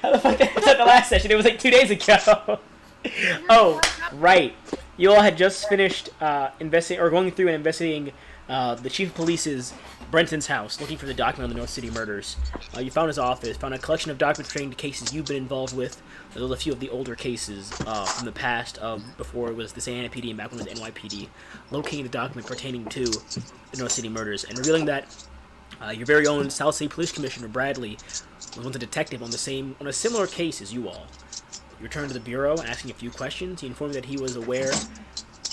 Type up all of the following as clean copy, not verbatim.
How the fuck that was at the last session? It was like 2 days ago. Oh, right. You all had just finished investigating or going through and investigating the chief of police's Brenton's house, looking for the document on the North City murders. You found his office, found a collection of documents pertaining to cases you've been involved with, as well as a few of the older cases from the past, before it was the Santa Ana PD and back when it was NYPD, locating the document pertaining to the North City murders, and revealing that your very own South City Police Commissioner Bradley was once a detective on a similar case as you all. You returned to the bureau, asking a few questions. He informed me that he was aware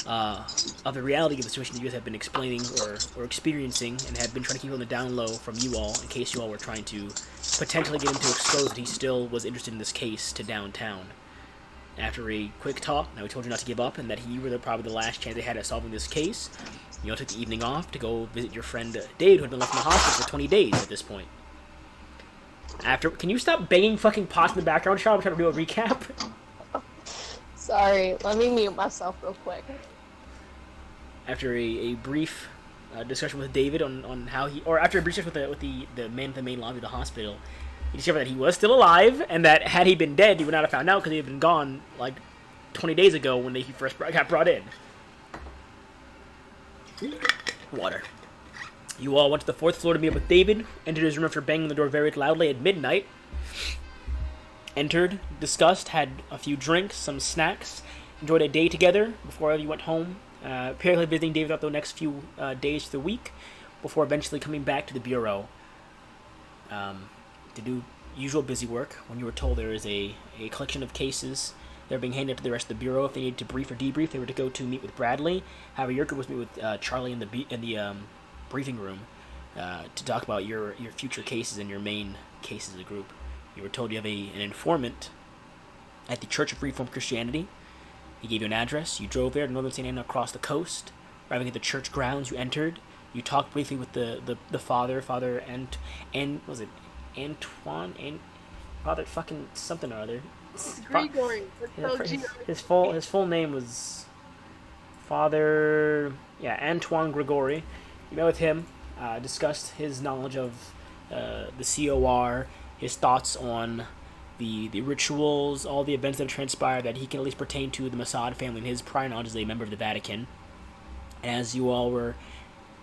of the reality of the situation that you guys have been explaining or experiencing, and had been trying to keep on the down low from you all, in case you all were trying to potentially get him to expose that he still was interested in this case to downtown. After a quick talk, now he told you not to give up, and that he were probably the last chance they had at solving this case. You all took the evening off to go visit your friend Dave, who had been left in the hospital for 20 days at this point. Can you stop banging fucking pots in the background, Charlotte? I'm trying to do a recap. Sorry, let me mute myself real quick. After a brief discussion with David on how he, or after a brief discussion with the man at the main lobby of the hospital, he discovered that he was still alive, and that had he been dead, he would not have found out because he had been gone like 20 days ago when he first got brought in. Water. You all went to the 4th floor to meet up with David, entered his room after banging the door very loudly at midnight. Entered, discussed, had a few drinks, some snacks, enjoyed a day together before you went home. Apparently visiting David throughout the next few days of the week, before eventually coming back to the bureau to do usual busy work. When you were told there is a collection of cases that are being handed to the rest of the bureau, if they needed to brief or debrief, they were to go to meet with Bradley. However, your group was to meet with Charlie in the briefing room to talk about your future cases and your main cases as a group. You were told you have an informant at the Church of Reformed Christianity. He gave you an address. You drove there to northern St. Anna across the coast. Arriving at the church grounds, you entered. You talked briefly with the father, and was it Antoine, and Father fucking something or other. Gregory. His full name was Father, Antoine Gregory. You met with him, discussed his knowledge of the COR, his thoughts on the rituals, all the events that have transpired that he can at least pertain to the Mossad family and his prior knowledge as a member of the Vatican. As you all were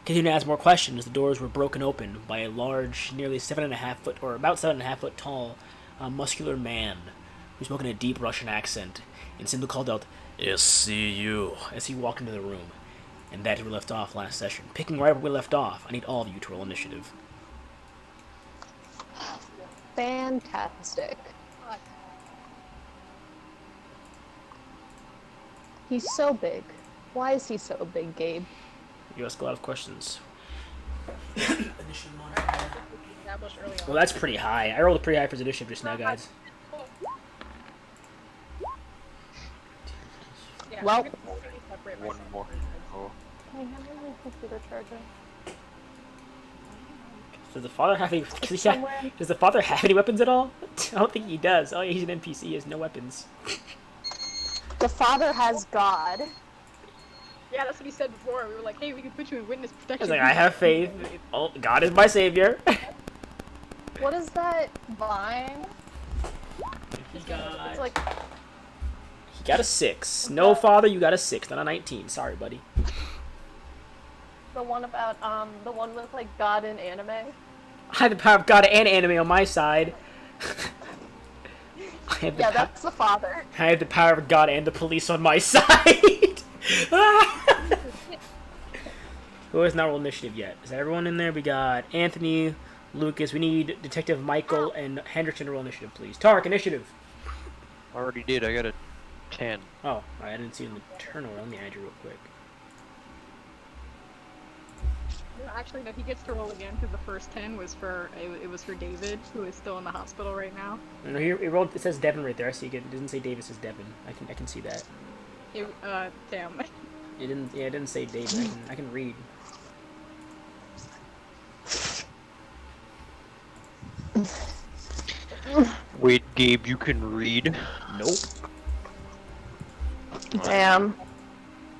continuing to ask more questions, the doors were broken open by a large, nearly 7.5 foot, or about 7.5 foot tall, muscular man who spoke in a deep Russian accent and simply called out, "SCU," as he walked into the room. And that is where we left off last session. Picking right where we left off, I need all of you to roll initiative. Fantastic. He's so big. Why is he so big, Gabe? You ask a lot of questions. Well, that's pretty high. I rolled a pretty high for his initiative just now, guys. Well, One more. Oh. can I have my computer charger? Does the father have any? Does the father have any weapons at all? I don't think he does. Oh, yeah, he's an NPC. He has no weapons. The father has God. Yeah, that's what he said before. We were like, hey, we can put you in witness I protection. was like, I have faith. Oh, God is my savior. What is that vine? He got, It's like he got a 6. No, father, you got a 6, not a 19. Sorry, buddy. the one about the one with like God in anime. I have the power of God and anime on my side. Yeah, that's the father. I have the power of God and the police on my side. Who has not rolled initiative yet? Is that everyone in there? We got Anthony, Lucas. We need Detective Michael and Hendrickson to roll initiative, please. Tark, initiative. Already did. I got a 10. Oh, alright, I didn't see it in the turnover. Let me add you real quick. Actually, no, he gets to roll again because the first 10 was for it was for David, who is still in the hospital right now. No, he rolled. It says Devin right there. I see it. It doesn't say David. It says Devin. I can see that. Damn. It didn't. Yeah, it didn't say David. I can read. Wait, Gabe, you can read? Nope. Damn.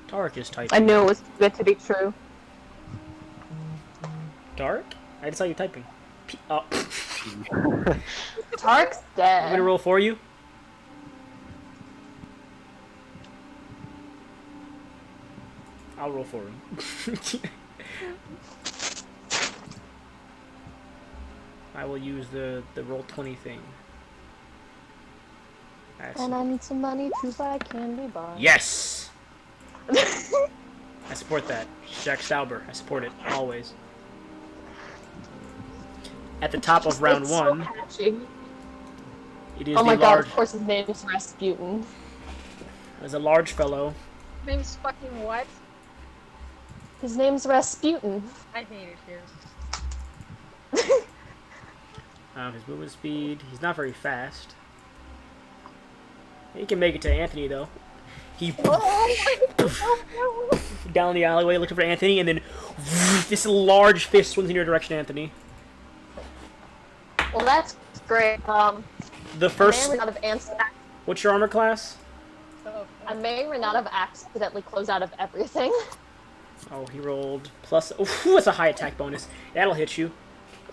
Tark is typing. I knew it was too good to be true. Dark? I just saw you typing. Oh. Tark's I'm gonna dead. roll for you. I'll roll for him. I will use the roll 20 thing. And I need some money to buy candy bars. Yes! I support that. Jack Stauber. I support it. Always. At the top of round It's one, so catchy. it is Oh my the god, large... of course his name is Rasputin. There's a large fellow. Name's fucking what? His name's Rasputin. I hate it here. His movement speed. He's not very fast. He can make it to Anthony, though. He down the alleyway looking for Anthony, and then this large fist swings in your direction, Anthony. Well, that's great. The first... I may or may not have What's your armor class? Oh, I may or may not have accidentally closed out of everything. Oh, he rolled plus... Oh, that's a high attack bonus. That'll hit you.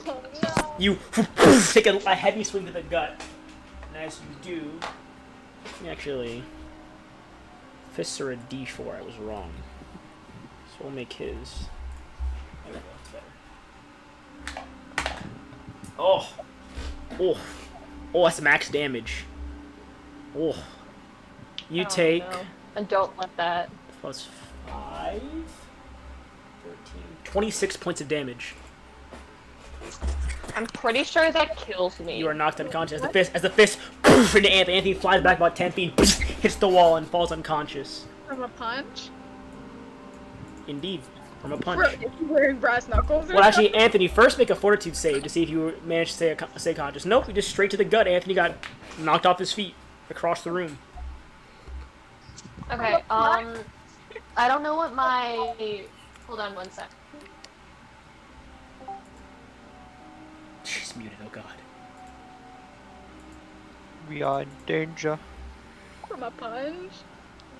oh no. You take a heavy swing to the gut. And as you do... Actually... Fists are a D4. I was wrong. So we'll make his... There we go. It's better. Oh! Oh! Oh, that's max damage. Oh. You Oh, take... no. And don't let that. Plus 5... 13... 26 points of damage. I'm pretty sure that kills me. You are knocked unconscious as the fist into Anthony. Anthony flies back about 10 feet, hits the wall, and falls unconscious. From a punch? Indeed, from a punch. Bro, if you're wearing brass knuckles or Well, actually, Anthony, first make a fortitude save to see if you managed to stay conscious. Nope, you just straight to the gut. Anthony got knocked off his feet across the room. Okay, I don't know what my... Hold on one sec. She's muted, oh god. We are in danger. from a punch?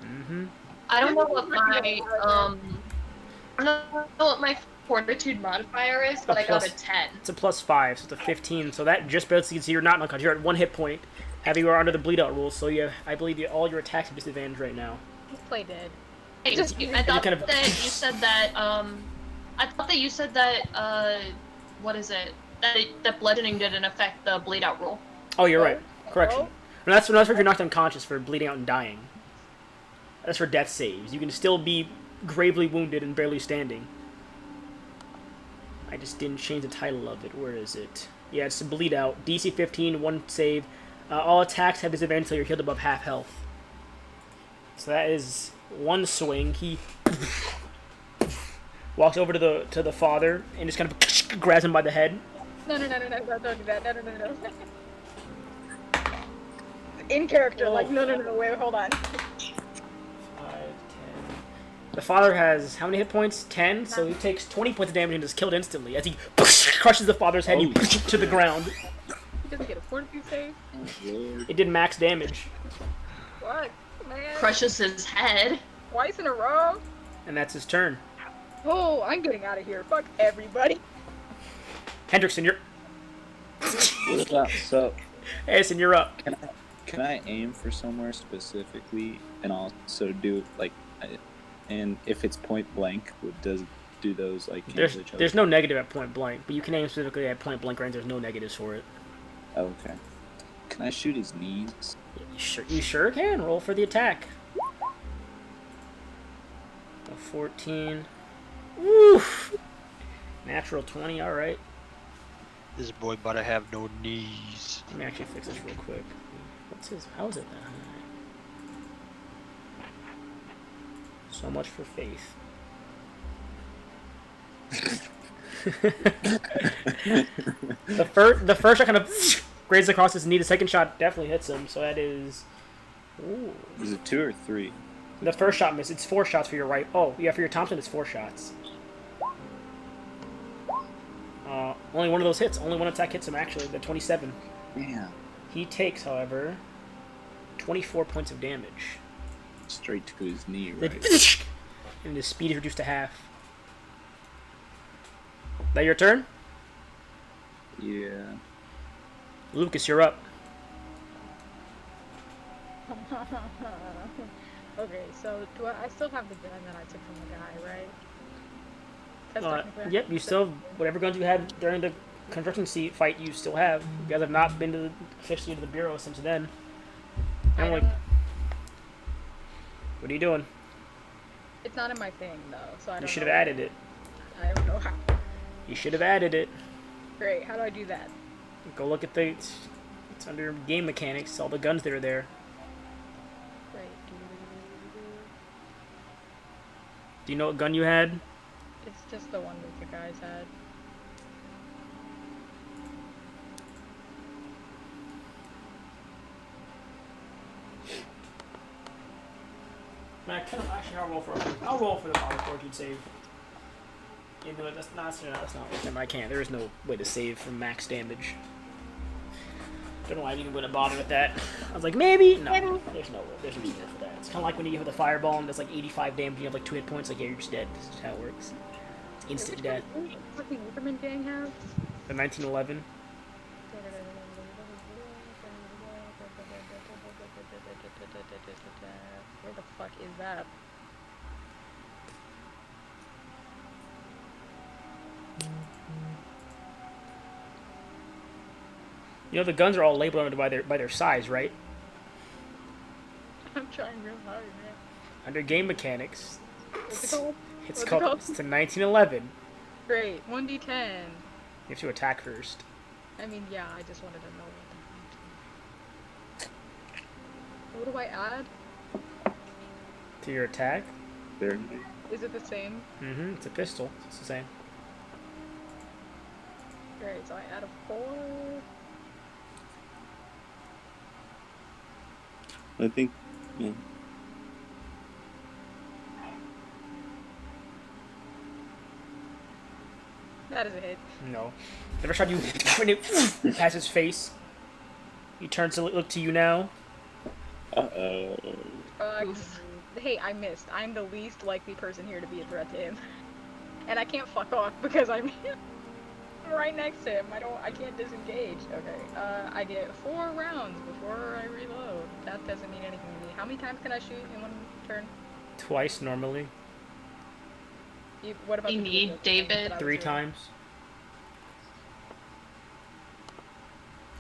Mm-hmm. I don't know what my, I don't know what my fortitude modifier is, but I got a 10. It's a plus 5, so it's a 15. So that just barely you can see you're not unconscious. You're at 1 hit point. You are under the bleed out rules, so you have, I believe all your attacks are disadvantaged right now. He's play dead. I thought kind of- that you said that, I thought that you said that, what is it? That bludgeoning didn't affect the bleed out rule. Oh, you're right. Correction. Oh. No, that's for if you're knocked unconscious for bleeding out and dying. That's for death saves. You can still be gravely wounded and barely standing. I just didn't change the title of it. Where is it? Yeah, it's bleed out. DC 15, 1 save. All attacks have disadvantage until you're healed above half health. So that is 1 swing. He walks over to the father and just kind of grabs him by the head. No, don't do that. No. In character, like, no, wait, hold on. 5, 10. The father has how many hit points? 10. So he takes 20 points of damage and is killed instantly as he crushes the father's head to the ground. He doesn't get a fortitude save? It did max damage, What, man? Crushes his head. Twice in a row? and that's his turn. Oh, I'm getting out of here. Fuck everybody. Hendrickson, you're. What's up? So, Harrison, you're up. can I aim for somewhere specifically, and also do like, and if it's point blank, do those like cancel each other? There's no negative at point blank, but you can aim specifically at point blank range. There's no negatives for it. Oh, okay. Can I shoot his knees? You sure can. Roll for the attack. A 14. Oof. Natural 20. All right. This boy about to have no knees. Let me actually fix this real quick. What's his? How is it that high? So much for faith. the first shot kind of grazes across his knee. The second shot definitely hits him. So that is. Ooh. Is it 2 or 3? The first shot missed. It's 4 shots for your right. Oh, yeah, for your Thompson, it's 4 shots. Only one of those hits. Only one attack hits him, actually. The 27. Yeah. He takes, however, 24 points of damage. Straight to his knee, The- right? And his speed is reduced to half. That your turn? Yeah. Lucas, you're up. Okay, so do I still have the gun that I took from the guy, right? 'Cause technically I Yep, have you the- still whatever guns you had during the construction fight, you still have. You guys have not been officially to the bureau since then. And I I'm like, don't- what are you doing? It's not in my thing though, so I don't. You should know. have added it. I don't know how. You should have added it. Great. How do I do that? Go look at the. It's under game mechanics. All the guns that are there. Great. Do you know what gun you had? It's just the one that the guys had. Man, actually, I'll roll for the power cord you'd save. You know, that's not. I can't. There is no way to save from max damage. Don't know why I even would have bothered with that. I was like, maybe. No, there's no reason for that. It's kind of like when you hit with a fireball and does like 85 damage and you have like 2 hit points. Like, yeah, you're just dead. This is how it works. It's instant death. What the Uberman gang have? The 1911. Where the fuck is that? You know the guns are all labeled by their size, right? I'm trying real hard, man. Under game mechanics, What's it called? it's What's it called called? it's the 1911. Great. 1d10. You have to attack first. I mean, yeah, I just wanted to know what do I add? To your attack. Very Is it the same? Mm-hmm. It's a pistol. It's the same. Great, so I add a 4. I think, yeah. That is a hit. No. Never shot you when it past his face. He turns to look to you now. Uh-oh. Oof. Hey, I missed. I'm the least likely person here to be a threat to him. And I can't fuck off because I'm right next to him. I can't disengage. Okay, I get 4 rounds before I reload. That doesn't mean anything to me. How many times can I shoot in one turn? Twice normally. What about You the need previous David. thing that I was 3 doing? times.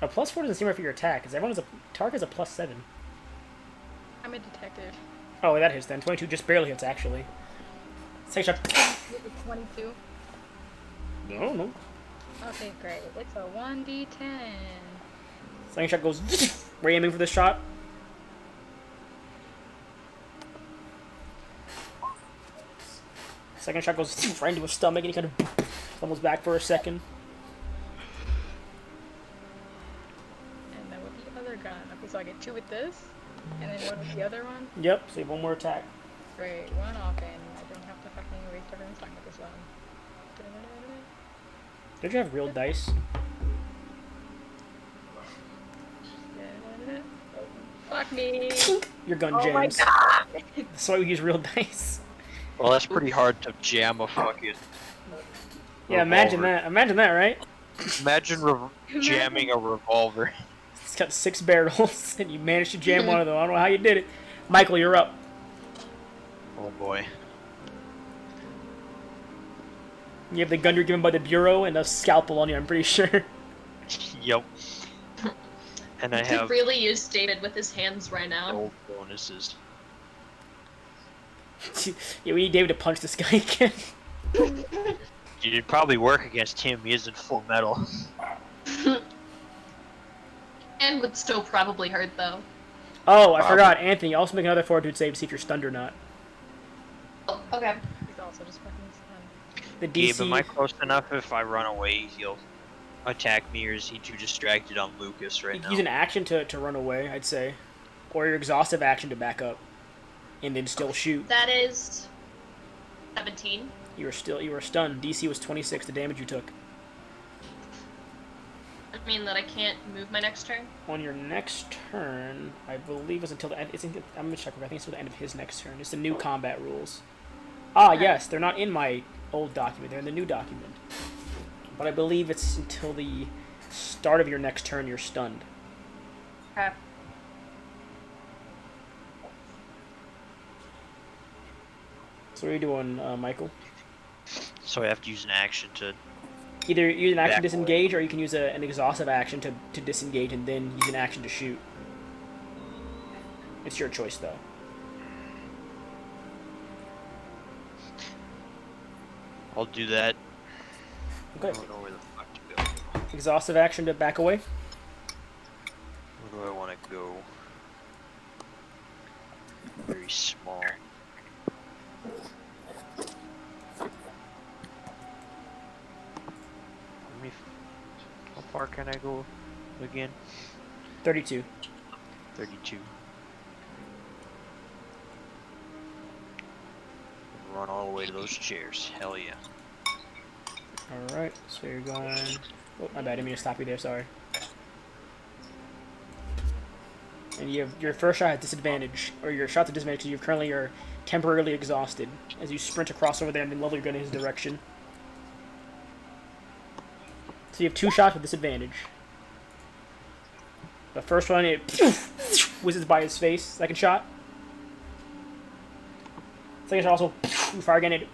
A +4 doesn't seem right for your attack, because everyone's a target's a +7. I'm a detective. Oh, that hits then. 22 just barely hits actually. Second shot. 22. No. Okay, great. It's a 1d10. Second shot goes. Were you aiming for the shot? Second shot goes right into his stomach, and he kind of fumbles back for a second. And then with the other gun. Okay, so I get 2 with this, and then 1 with the other one. Yep. So you have one more attack. Great, 1 off, and I don't have to fucking waste everyone's time with this one. Don't you have real dice? Fuck me! Your gun Oh my jams. god! That's why we use real dice. Well, that's pretty hard to jam a fucking. Yeah, imagine revolver. that. Imagine that, right? Imagine jamming a revolver. It's got 6 barrels, and you managed to jam one of them. I don't know how you did it. Michael, you're up. Oh boy. You have the gun you're given by the Bureau and a scalpel on you, I'm pretty sure. Yep. And I You could have really use David with his hands right now. gold bonuses. Yeah, we need David to punch this guy again. You'd probably work against him. He is in full metal. And would still probably hurt though. Oh, I forgot. Anthony, also make another fortitude save to see if you're stunned or not. Oh, okay. He's also just fucking stunned. The Gabe, am I DC... close enough if I run away, he'll attack me, or is he too distracted on Lucas right now? Use an action to run away, I'd say. Or your exhaustive action to back up. And then still shoot. That is 17. You were stunned. DC was 26, the damage you took. I mean that I can't move my next turn. On your next turn, I believe it's until the end. I'm gonna check. I think it's until the end of his next turn. It's the new combat rules. Ah, yes, they're not in my old document. They're in the new document. But I believe it's until the start of your next turn, you're stunned. Okay. So what are you doing, Michael? So I have to use an action to. Either use an action to Back away. disengage, or you can use an exhaustive action to disengage and then use an action to shoot. It's your choice, though. I'll do that. Okay. I don't know where the fuck to go. Exhaustive action to back away. Where do I want to go? Very small. How far can I go again? 32. 32. Run all the way to those chairs. Hell yeah. Alright, so you're going... Oh, my bad, I didn't mean to stop you there, sorry. And you have your first shot at disadvantage, or your shot's at disadvantage because you currently are temporarily exhausted as you sprint across over there and then level your gun in his direction. So you have 2 shots with disadvantage. The first one, it whizzes by his face. Second shot. Second shot also you fire again. It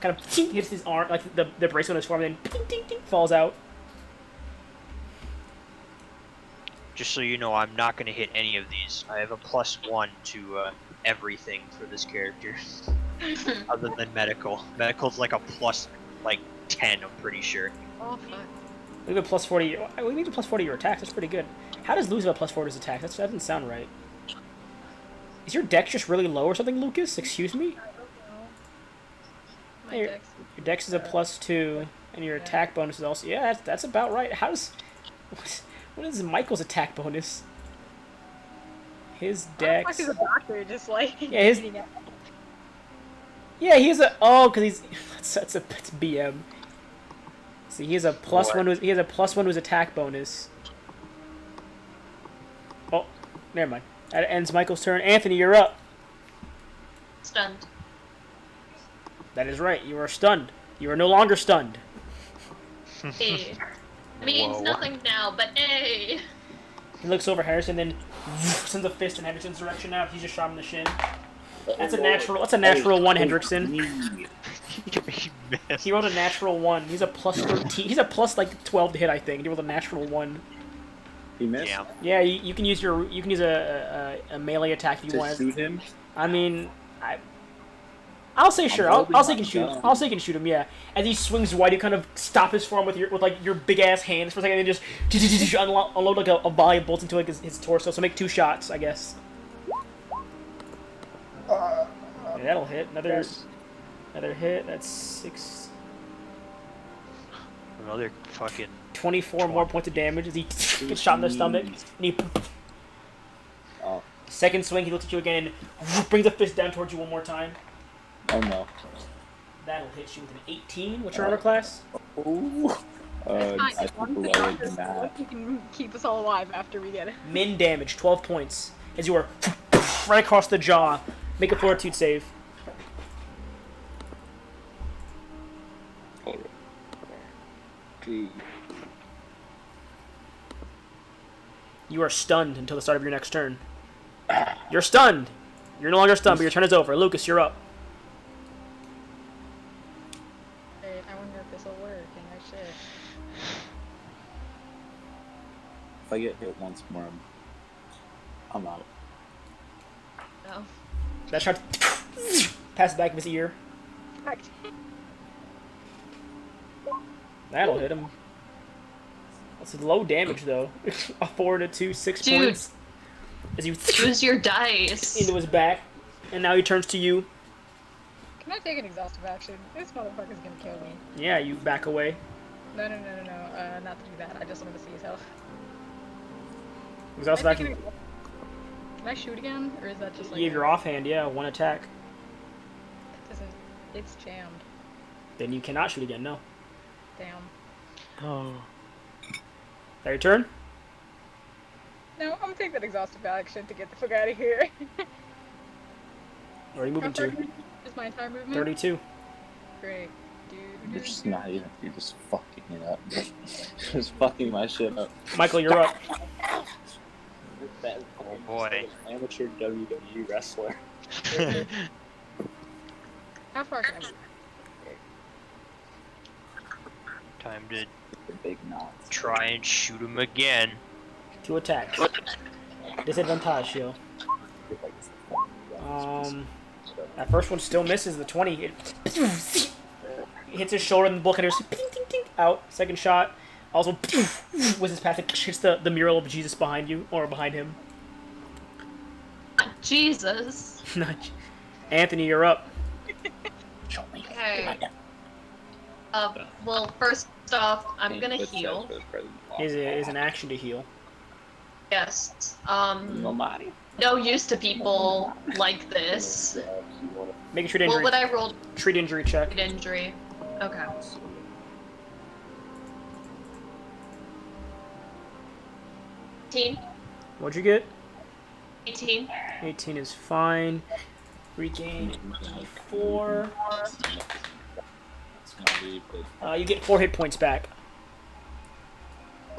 kind of hits his arm, like the bracelet on his forearm, and then falls out. Just so you know, I'm not going to hit any of these. I have a +1 to everything for this character. Other than medical. Medical's like a +10, I'm pretty sure. Oh fuck. We have a +40. We need a +40 your attacks. That's pretty good. How does Luz have a +4 to his attack? That doesn't sound right. Is your dex just really low or something, Lucas? Excuse me? My Your- dex. Your dex is a +2, and your attack bonus is also... Yeah, that's about right. How does... What is Michael's attack bonus? His dex... Fuck is a doctor just like Yeah, his- beating it. Yeah, he's a... Oh, because he's... That's BM. See, he has a +1. He has a +1 to his attack bonus. Oh, never mind. That ends Michael's turn. Anthony, you're up. Stunned. That is right. You are stunned. You are no longer stunned. Hey. Means Whoa. nothing now, but hey. He looks over Harrison, then sends a fist in Hendrickson's direction. Now he just shot him in the shin. That's a natural. That's a natural 1, Hendrickson. He missed. He rolled a natural 1. He's a +13. He's a +12 to hit, I think. He rolled a natural 1. He missed. Yeah. Yeah, you can use your a melee attack if you To want. shoot him. I mean, I'll say sure. I'll say you can shoot. gun. I'll say you can shoot him. Yeah. As he swings wide, you kind of stop his form with your big ass hands for a second, and then just unload like a volley of bolts into like his torso. So make 2 shots, I guess. Yeah, that'll hit. Another hit. That's 6. Another fucking. 24 more points of damage as he gets shot in the stomach. And he Oh, second swing, he looks at you again and brings a fist down towards you one more time. oh no. That'll hit you with an 18. What's your armor class? Ooh. I Fine, think lower than that. He can keep us all alive after we get it. Min damage, 12 points. As you are right across the jaw. Make a fortitude save. Gee. You are stunned until the start of your next turn. You're stunned. You're no longer stunned, but your turn is over. Lucas, you're up. Wait, I wonder if this will work and that shit. If I get hit once more, I'm out. No. That shot pass the back of his ear. Fuck. That'll hit him. That's low damage though. A 4 to 2, 6 Dude. points. As you Use your dice. into his back, and now he turns to you. Can I take an exhaustive action? This motherfucker's gonna kill me. Yeah, you back away. No, not to do that. I just wanted to see his health. Exhaustive Can I take action. an- Can I shoot again, or is that just like? You have your offhand, yeah, 1 attack. It doesn't. It's jammed. Then you cannot shoot again. No. Damn. Oh. That your turn? No, I'm gonna take that exhaustive action to get the fuck out of here. Or are you moving How far to? Is my entire movement? 32. Great. Do You're just not even. You're just fucking it up. Just fucking my shit up. Michael, you're up. Oh boy. Amateur WWE wrestler. How far can I move? Time to The big knots. try and shoot him again. 2 attacks. Disadvantage, yo. That first one still misses the 20. It hits his shoulder and the bulkhead goes out. Second shot also whizzes past it, hits the mural of Jesus behind you or behind him. Jesus. Anthony, you're up. Okay. Well, first off, I'm gonna heal. Is an action to heal. Yes. Nobody. No use to people like this. Make a treat injury. What would I roll? Treat injury check. Treat injury. Okay. What'd you get? 18. 18 is fine. Regain 4. You get 4 hit points back.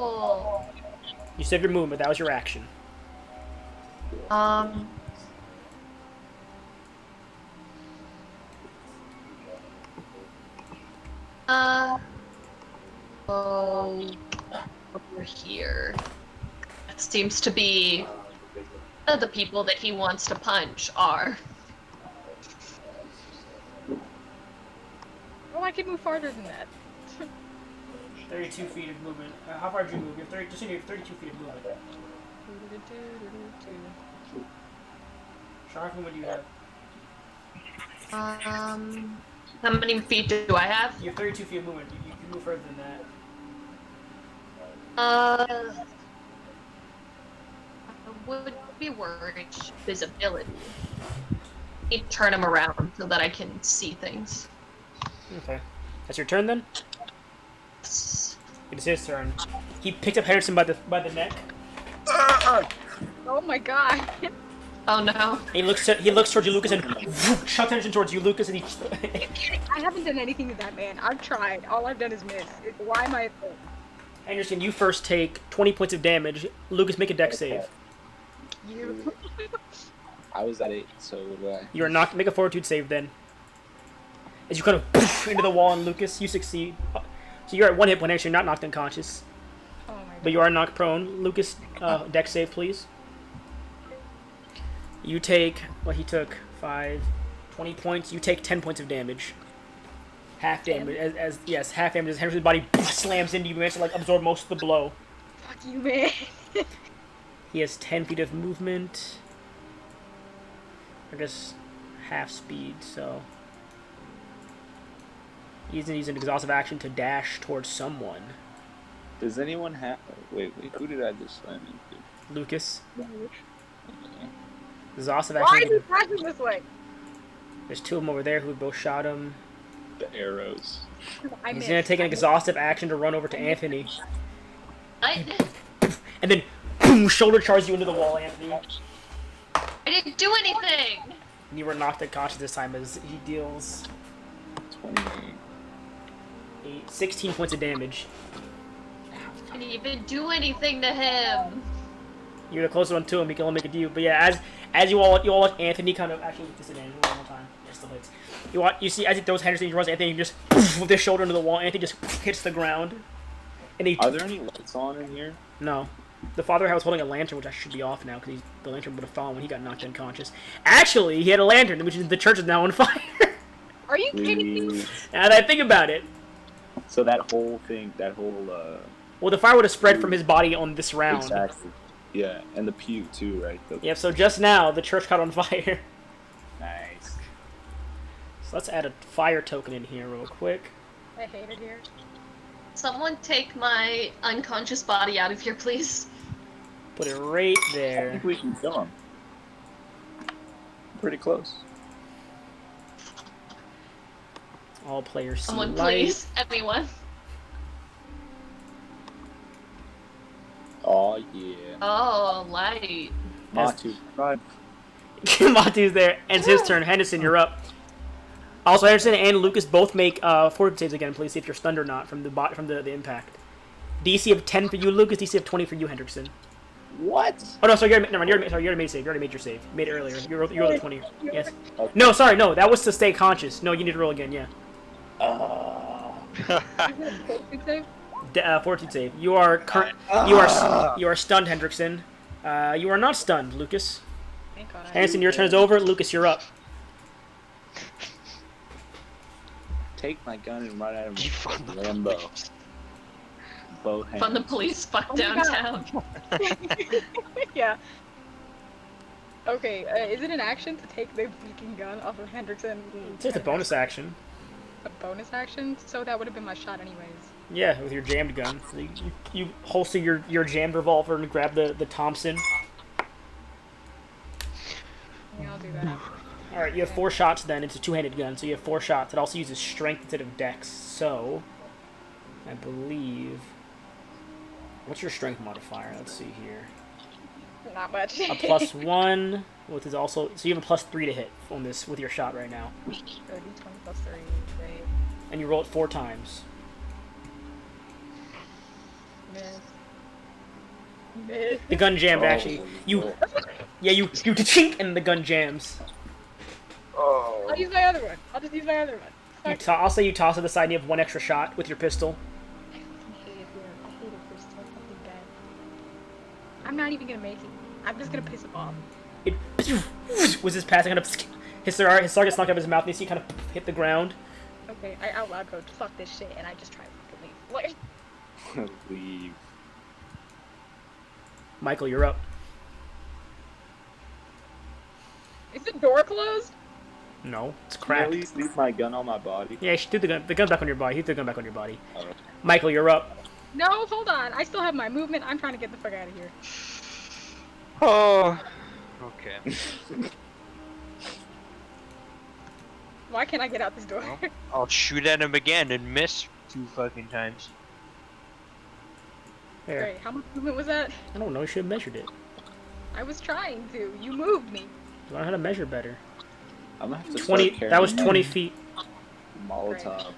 Oh. You saved your movement. That was your action. Oh, over here. That seems to be the people that he wants to punch are. Oh, I could move farther than that. 32 feet of movement. How far did you move? You have 32 feet of movement. Shark, what do you have? How many feet do I have? You have 32 feet of movement. You can move further than that. I would be worried visibility. Need to turn him around so that I can see things. Okay. That's your turn then? Yes. It is his turn. He picked up Henderson by the neck. Oh my god. Oh no. He looks towards you, Lucas, and shoves Henderson towards you, Lucas, and he. I haven't done anything to that man. I've tried. All I've done is miss. Why am I at this? Henderson, you first take 20 points of damage. Lucas, make a dex save. You. I was at 8, so what do I? You are knocked. Make a fortitude save then. As you kind of into the wall, and Lucas, you succeed. So you're at 1 hit point. Actually, you're not knocked unconscious, Oh my god. but you are knocked prone. Lucas, dex save, please. You take he took 20 points. You take 10 points of damage. Half damage, yes, half damage as Henderson's body slams into you. You manage to absorb most of the blow. Fuck you, man. He has 10 feet of movement. I guess half speed, so he's gonna use an exhaustive action to dash towards someone. Does anyone have? Wait, who did I just slam into? Lucas. Okay. Exhaustive Why action. is he passing this way? There's 2 of them over there who both shot him. The arrows. I He's missed. gonna take an I missed. exhaustive action to run over to Anthony, I and then boom, shoulder charge you into the wall, Anthony. didn't do anything! You were knocked unconscious this time as he deals 28. 16 points of damage. I didn't even do anything to him. You're the closest one to him. He can only make it to you. But yeah, as you all watch Anthony kind of actually disadvantage one more time. It still hits. You see as he throws Henderson, he runs Anthony just with his shoulder into the wall. Anthony just hits the ground. And he Are there any lights on in here? no. The father was holding a lantern, which I should be off now because the lantern would have fallen when he got knocked unconscious. Actually, he had a lantern, which is the church is now on fire. Are you kidding me? Now that I think about it, So that whole thing, well, the fire would have spread from his body on this round. exactly. Yeah, and the pew too, right? Yep. So just now, the church caught on fire. Nice. So let's add a fire token in here real quick. I hate it here. Someone take my unconscious body out of here, please. Put it right I there. think we can kill him. Pretty close. All players see Someone, light. please. Anyone. Oh yeah. Oh, light. Matu, run. Matu's there. Ends his turn. Henderson, you're up. Also, Henderson and Lucas both make fortitude saves again, please. See if you're stunned or not from the impact. DC of 10 for you, Lucas. DC of 20 for you, Hendrickson. What? Oh no, sorry, never mind. You already made a save. You already made your save. You made it earlier. You rolled a 20. Yes. Okay. No, sorry, no. That was to stay conscious. No, you need to roll again. Yeah. Fortitude save? Fortitude save. You are you are stunned, Hendrickson. You are not stunned, Lucas. Thank God. Henderson, your turn is over. Lucas, you're up. Take my gun and run at him. Defund the Rambo. police. Bow hands. Fund the police, fuck Oh my downtown. Yeah. Okay, is it an action to take the freaking gun off of Hendrickson? It's just a bonus action. A bonus action? So that would have been my shot anyways. Yeah, with your jammed gun. So you holster your jammed revolver and grab the Thompson. Yeah, I'll do that. Alright, you have 4 shots then. It's a two-handed gun, so you have 4 shots. It also uses strength instead of dex. So, I believe... What's your strength modifier? Let's see here. Not much. A +1, which is also... So you have a +3 to hit on this with your shot right now. 30, 20 plus 3, great. And you roll it 4 times. Miss. Miss. The gun jammed, actually. You chink, and the gun jams. I'll use my other one. I'll just use my other one. I'll say you toss it aside and you have 1 extra shot with your pistol. I hate it for so fucking bad. I'm not even gonna make it. I'm just gonna piss him off. It was his passing kind of his cigar gets knocked out of his mouth and you see it kind of hit the ground. Okay, I out loud go, fuck this shit, and I just try to fucking leave. Like, Leave. Michael, you're up. is the door closed? No, it's Can I cracked. at least leave my gun on my body? Yeah, you should do the gun back on your body. You threw the gun back on your body. Alright. Michael, you're up. No, hold on. I still have my movement. I'm trying to get the fuck out of here. Oh. Okay. Why can't I get out this door? Well, I'll shoot at him again and miss 2 fucking times. There. Great. How much movement was that? I don't know. You should have measured it. I was trying to. You moved me. Learn how to measure better. I'm gonna have to 20. start That was carrying 20 feet. Molotovs.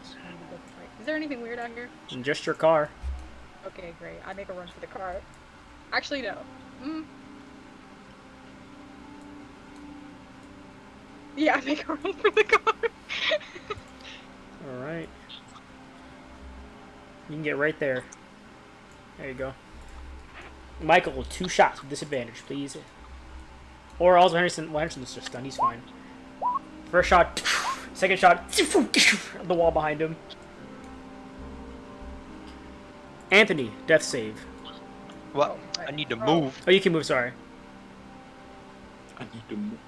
Is there anything weird out here? And just your car. Okay, great. I make a run for the car. Actually, no. Yeah, I make a run for the car. All right. You can get right there. There you go. Michael, 2 shots with disadvantage, please. Or also Henderson. Well, Henderson's just stunned. He's fine. First shot. Second shot. The wall behind him. Anthony, death save. Well, I need to move. Oh, you can move. Sorry. I need to move.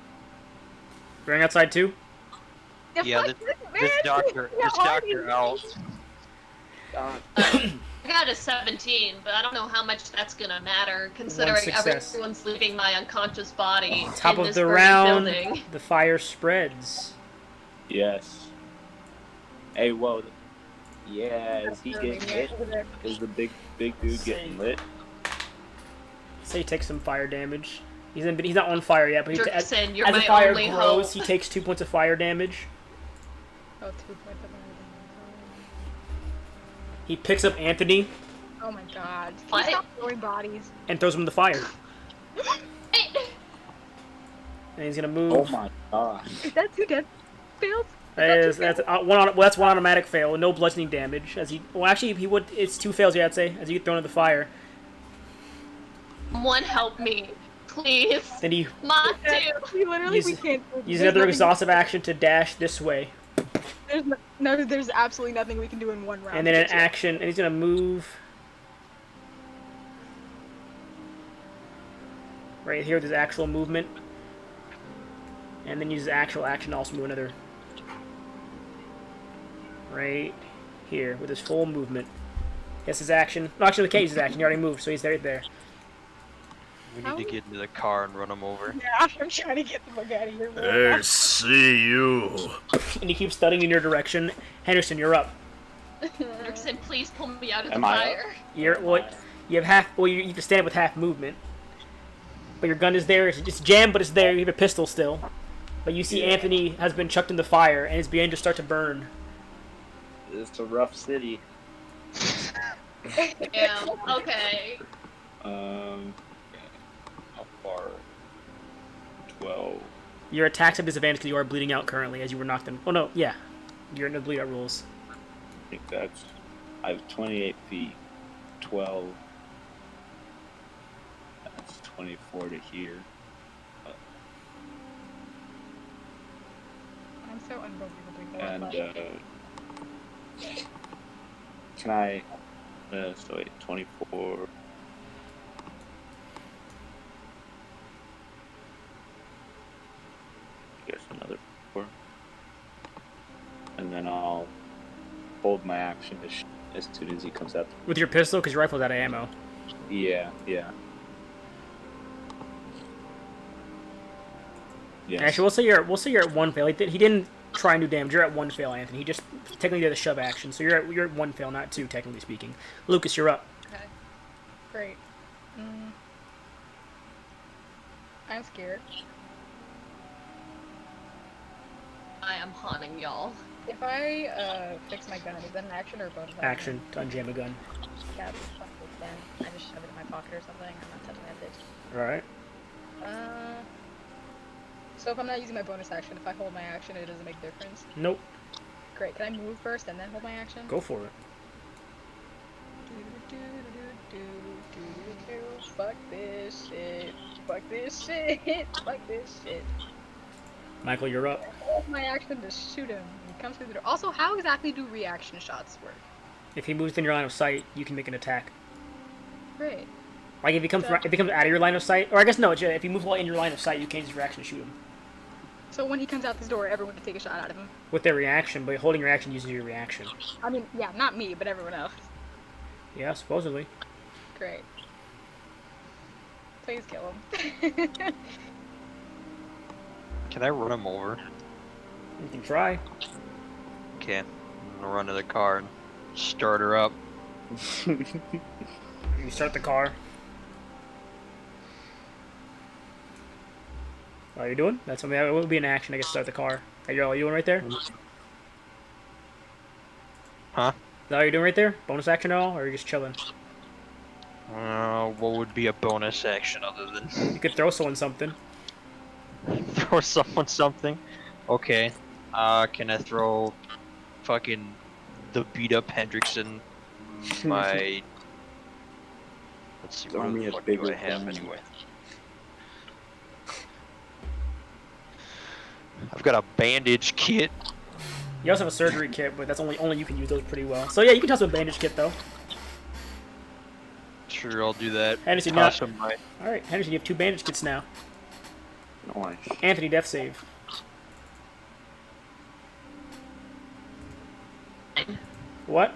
Going outside too. Yeah, this doctor out. I got a 17, but I don't know how much that's gonna matter, considering success. everyone's leaving my unconscious body Top in of this the burning round, building. the fire spreads. Yes. Hey, whoa. Yeah, is he getting hit? Is the big dude getting lit? Say he takes some fire damage. He's not on fire yet, but as Jerkson, you're the my fire only grows, hope. he takes 2 points of fire damage. Oh, 2 points of damage. He picks up Anthony Oh my god. What? Stop throwing bodies. and throws him in the fire. And he's gonna move. Oh my god. Is that 2 death fails? That's that's 1 automatic fail, no bludgeoning damage. Actually he would. It's 2 fails. Yeah, I'd say as you get thrown in the fire. Someone help me, please. Then he Matu. We literally Use- we can't. uses there's another nothing- exhaustive action to dash this way, There's absolutely nothing we can do in 1 round. and then an to get you. action, and he's gonna move right here with his actual movement, and then use his actual action to also move another right here with his full movement. Yes, his action. No, actually, the his action. He already moved, so he's right there. We need to get into the car and run him over. Yeah, I'm trying to get the fuck out of here. See you. And he keeps studying in your direction. Henderson, you're up. Jerkson, please pull me out of the Am I up? fire. You're what? You have half. Well, you can stand up with half movement. But your gun is there. It's jammed, but it's there. You have a pistol still. But you see Yeah. Anthony has been chucked in the fire and is beginning to start to burn. It's a rough city. Damn. Okay. How far? 12. Your attack's at disadvantage because you are bleeding out currently as you were knocked in. Oh no, yeah. You're in the bleed out rules. I think that's. I have 28 feet. 12. That's 24 to here. I'm so unbelievably And horrified. can I? So wait, 24. I guess another 4. And then I'll hold my action as soon as he comes up. With your pistol, because your rifle's out of ammo. Yeah. Yes. Actually, we'll say you're at 1 fail. He didn't try and do damage. You're at 1 fail, Anthony. He just technically did a shove action, so you're at 1 fail, not 2, technically speaking. Lucas, you're up. Okay. Great. I'm scared. I am haunting y'all. If I fix my gun, is that an action or a bonus Action to unjam a gun. Yeah, fuck it then. I just shove it in my pocket or something. I'm not touching that bitch. Alright. So if I'm not using my bonus action, if I hold my action, it doesn't make a difference. Nope. Great. Can I move first and then hold my action? Go for it. Fuck this shit. Fuck this shit. Fuck this shit. Michael, you're up. Hold my action to shoot him. He comes through the door. Also, how exactly do reaction shots work? If he moves in your line of sight, you can make an attack. Great. Like if he comes out of your line of sight, or I guess no, if he moves in your line of sight, you can't use your action to shoot him. So when he comes out this door, everyone can take a shot out of him. With their reaction, but holding your action uses your reaction. I mean, yeah, not me, but everyone else. Yeah, supposedly. Great. Please kill him. Can I run him over? You can try. Okay. I'm gonna run to the car and start her up. You start the car. All you're doing? That's something that would be an action. I guess start the car. Are you all you doing right there? Is Huh? that all you're doing right there? Bonus action at all, or are you just chilling? What would be a bonus action other than You could throw someone something. throw someone something? Okay. Can I throw fucking the beat up Hendrickson? My. Let's see, Throw what me the a fuck do bigger I have gun. anyway? I've got a bandage kit. You also have a surgery kit, but that's only you can use those pretty well. So yeah, you can toss a bandage kit though. Sure, I'll do that. Henderson, Toss now. him my. All right, Henderson, you have 2 bandage kits now. Nice. Anthony, death save. What?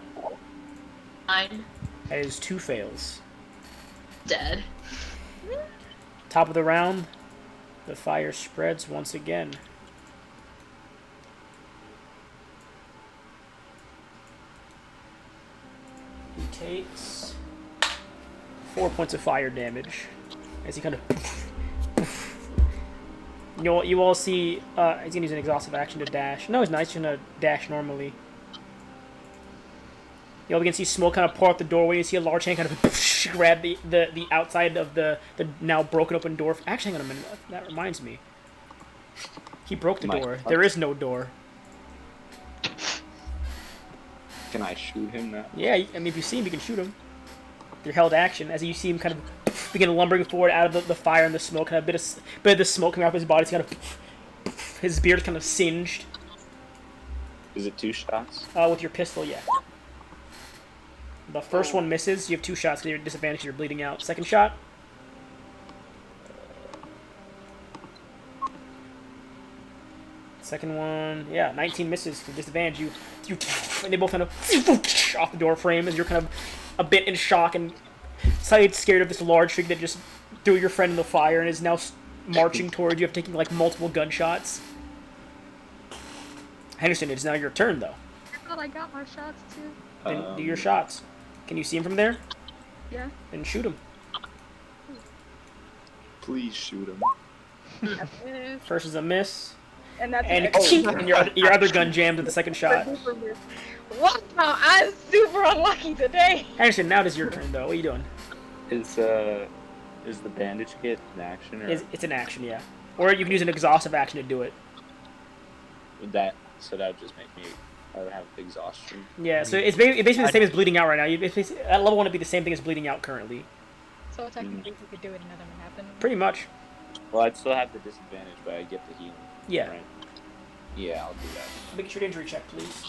9. That is 2 fails. Dead. Top of the round, the fire spreads once again. He takes 4 points of fire damage as he kind of. You all see. He's gonna use an exhaustive action to dash. No, he's not. He's gonna dash normally. You all begin to see smoke kind of pour out the doorway. You see a large hand kind of grab the outside of the now broken open door. Actually, hang on a minute. That reminds me. He broke the door. There is no door. Can I shoot him now? Yeah, I mean, if you see him, you can shoot him. Your held action, as you see him kind of begin lumbering forward out of the fire and the smoke, kind of bit of the smoke coming off his body. It's kind of his beard's kind of singed. Is it 2 shots? With your pistol, yeah. The first one misses. You have 2 shots because you're disadvantaged. You're bleeding out. Second shot. Second one, yeah, 19 misses to disadvantage you. And they both kind of off the door frame as you're kind of a bit in shock and slightly scared of this large figure that just threw your friend in the fire and is now marching towards you, taking like multiple gunshots. Henderson, it's now your turn though. I thought I got my shots too. Then do your shots. Can you see him from there? Yeah. Then shoot him. Please shoot him. That is- First is a miss. And that's And, it. and your other gun jammed at the second shot. Wow, I'm super unlucky today. Anderson, now it is your turn though. What are you doing? Is the bandage kit an action or It's an action, yeah. Or you can use an exhaustive action to do it. would that? So that would just make me. I would have exhaustion. Yeah, so it's basically the same as bleeding out right now. At level 1 it'd be the same thing as bleeding out currently. So technically, we could do it and nothing would happen. Pretty much. Well, I'd still have the disadvantage, but I get the healing. Yeah. Right? Yeah, I'll do that. Make a trade injury check, please.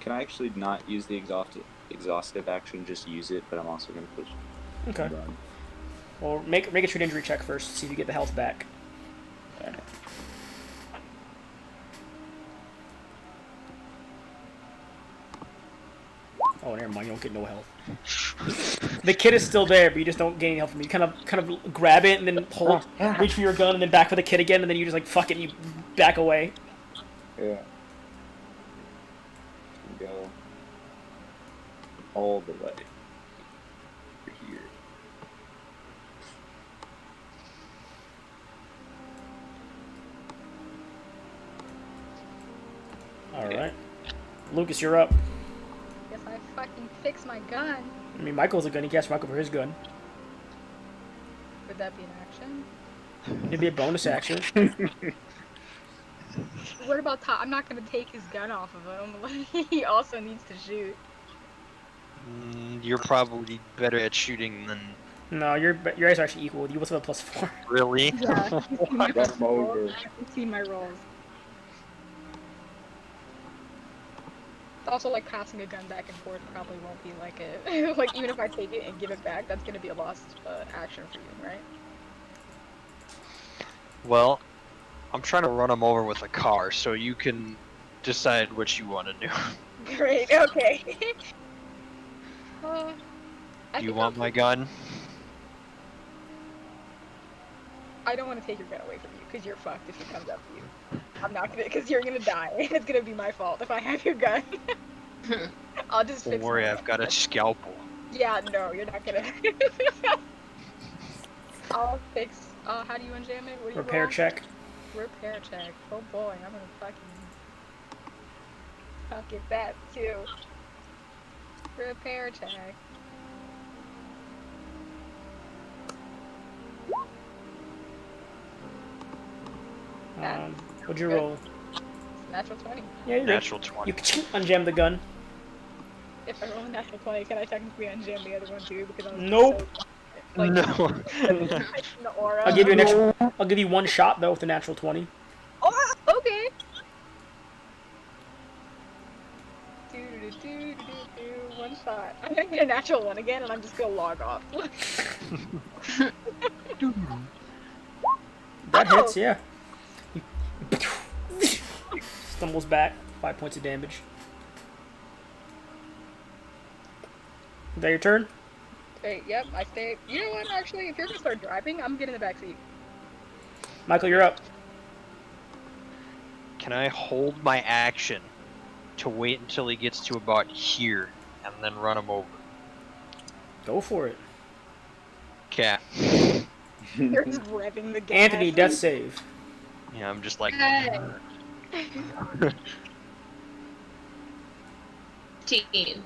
Can I actually not use the exhaustive action? Just use it, but I'm also going to push. Okay. Run. Well, make a trade injury check first. See if you get the health back. Alright. Oh, never mind. You don't get no health. The kid is still there, but you just don't gain any health from it. You kind of grab it and then hold, reach for your gun, and then back for the kid again, and then you just like fuck it, and you back away. Yeah. Go all the way over here. All right, Lucas, you're up. Guess I fucking fix my gun. I mean, Michael's a gun. He cast Michael for his gun. Would that be an action? It'd be a bonus action. What about Todd? I'm not gonna take his gun off of him. He also needs to shoot. You're probably better at shooting than. No, your guys are actually equal. You both have a +4. Really? Yeah. Run him over. I've seen my rolls. It's also like passing a gun back and forth probably won't be like a like even if I take it and give it back, that's gonna be a lost action for you, right? Well, I'm trying to run him over with a car, so you can decide what you want to do. Great. Okay. Do you want my gun? I don't want to take your gun away from you because you're fucked if he comes up to you. I'm not gonna, because you're gonna die. It's gonna be my fault if I have your gun. I'll just Don't fix worry, my I've got a scalpel. Yeah, no, you're not gonna. I'll fix. How do you unjam it? What do you Repair roll? check. Repair check. Oh boy, I'm gonna fucking. I'll get that too. Repair check. What'd you Good. roll? Natural 20. Yeah, you're Natural good. 20. You unjam the gun. If I roll a natural 20, can I technically unjam the other one too? Because I'm Nope. so, like, No. the aura. I'll give you an extra. I'll give you one shot though with the natural 20. Oh, okay. One shot. I'm gonna get a natural one again, and I'm just gonna log off. That hits, yeah. Stumbles back. 5 points of damage. Is that your turn? Wait, yep, I stay. You know what? Actually, if you're gonna start driving, I'm getting in the back seat. Michael, you're up. Can I hold my action to wait until he gets to about here and then run him over? Go for it. Okay. You're just revving the gas. Anthony, death save. Yeah, I'm just like. Hey. 15.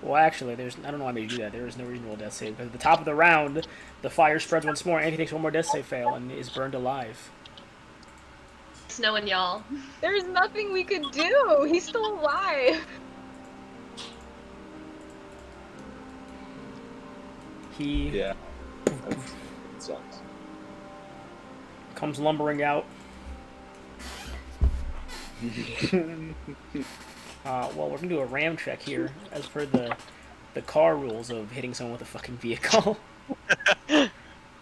Well, actually, I don't know why I made you do that. There is no reasonable death save. Because at the top of the round, the fire spreads once more. Anthony takes one more death save fail and is burned alive. Snowing y'all. There's nothing we could do. He's still alive. He Yeah. It sucks. comes lumbering out. Well, we're gonna do a ram check here, as per the car rules of hitting someone with a fucking vehicle.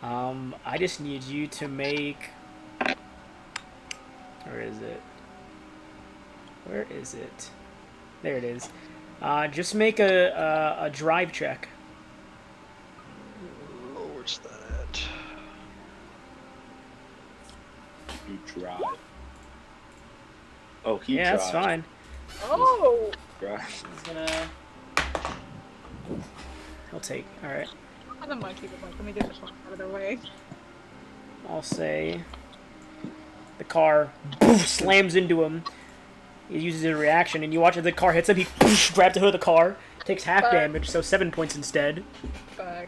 I just need you to make. Where is it? Where is it? There it is. Just make a drive check. Where's that? You drive. Oh, he Yeah, drives. that's fine. Oh! Right. He's gonna. He'll take. All right. I'm the monkey, but like, let me get the fuck out of the way. I'll say. The car poof, slams into him. He uses a reaction, and you watch as the car hits him. He poof, grabs the hood of the car, takes half Fuck. damage, so 7 points instead. Fuck.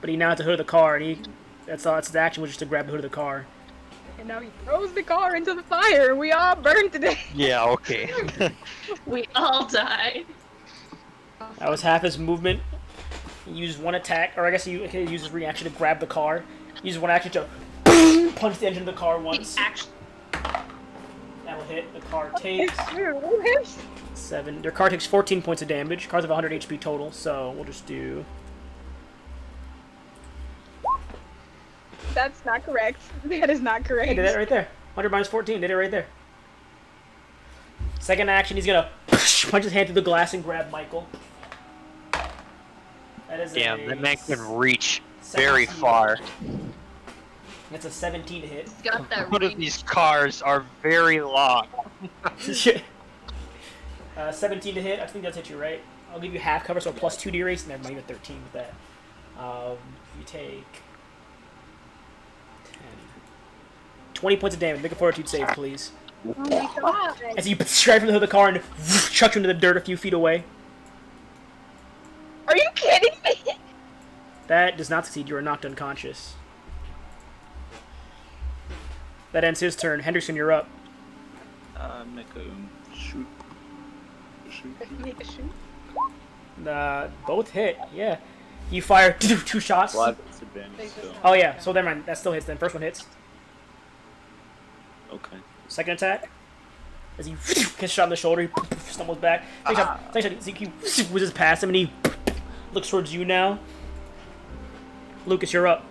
But he now has the hood of the car, and he. That's all. That's his action, was just to grab the hood of the car. And now he throws the car into the fire, and we all burn to death. Yeah, okay. We all died. That was half his movement. He used one attack, or I guess he used his reaction to grab the car. He used one action to punch the engine of the car once. Actually, That'll hit. The car takes 7. Their car takes 14 points of damage. Cars have 100 HP total, so we'll just do. That's not correct. That is not correct. Hey, did that right there. 100 minus 14. Did it right there. Second action, he's gonna punch his hand through the glass and grab Michael. That is Damn, a that man can reach very 17. far. That's a 17 to hit. he's got that One of range. these cars are very long. 17 to hit. I think that's hit you, right? I'll give you half cover, so plus 2 to your ace. Never mind, you got 13 with that. You take 10. 20 points of damage. Make a fortitude save, please. Oh my god. As you strike from the hood of the car and chuck you into the dirt a few feet away. Are you kidding me? That does not succeed. You are knocked unconscious. That ends his turn. Henderson, you're up. Make a shoot. Make a shoot. Both hit. Yeah. You fire 2 shots. Well, I have disadvantage still. Oh yeah. So never mind. That still hits. Then first one hits. Okay. Second attack. As he gets shot in the shoulder, he stumbles back. Next shot, he whizzes past him and he looks towards you now. Lucas, you're up.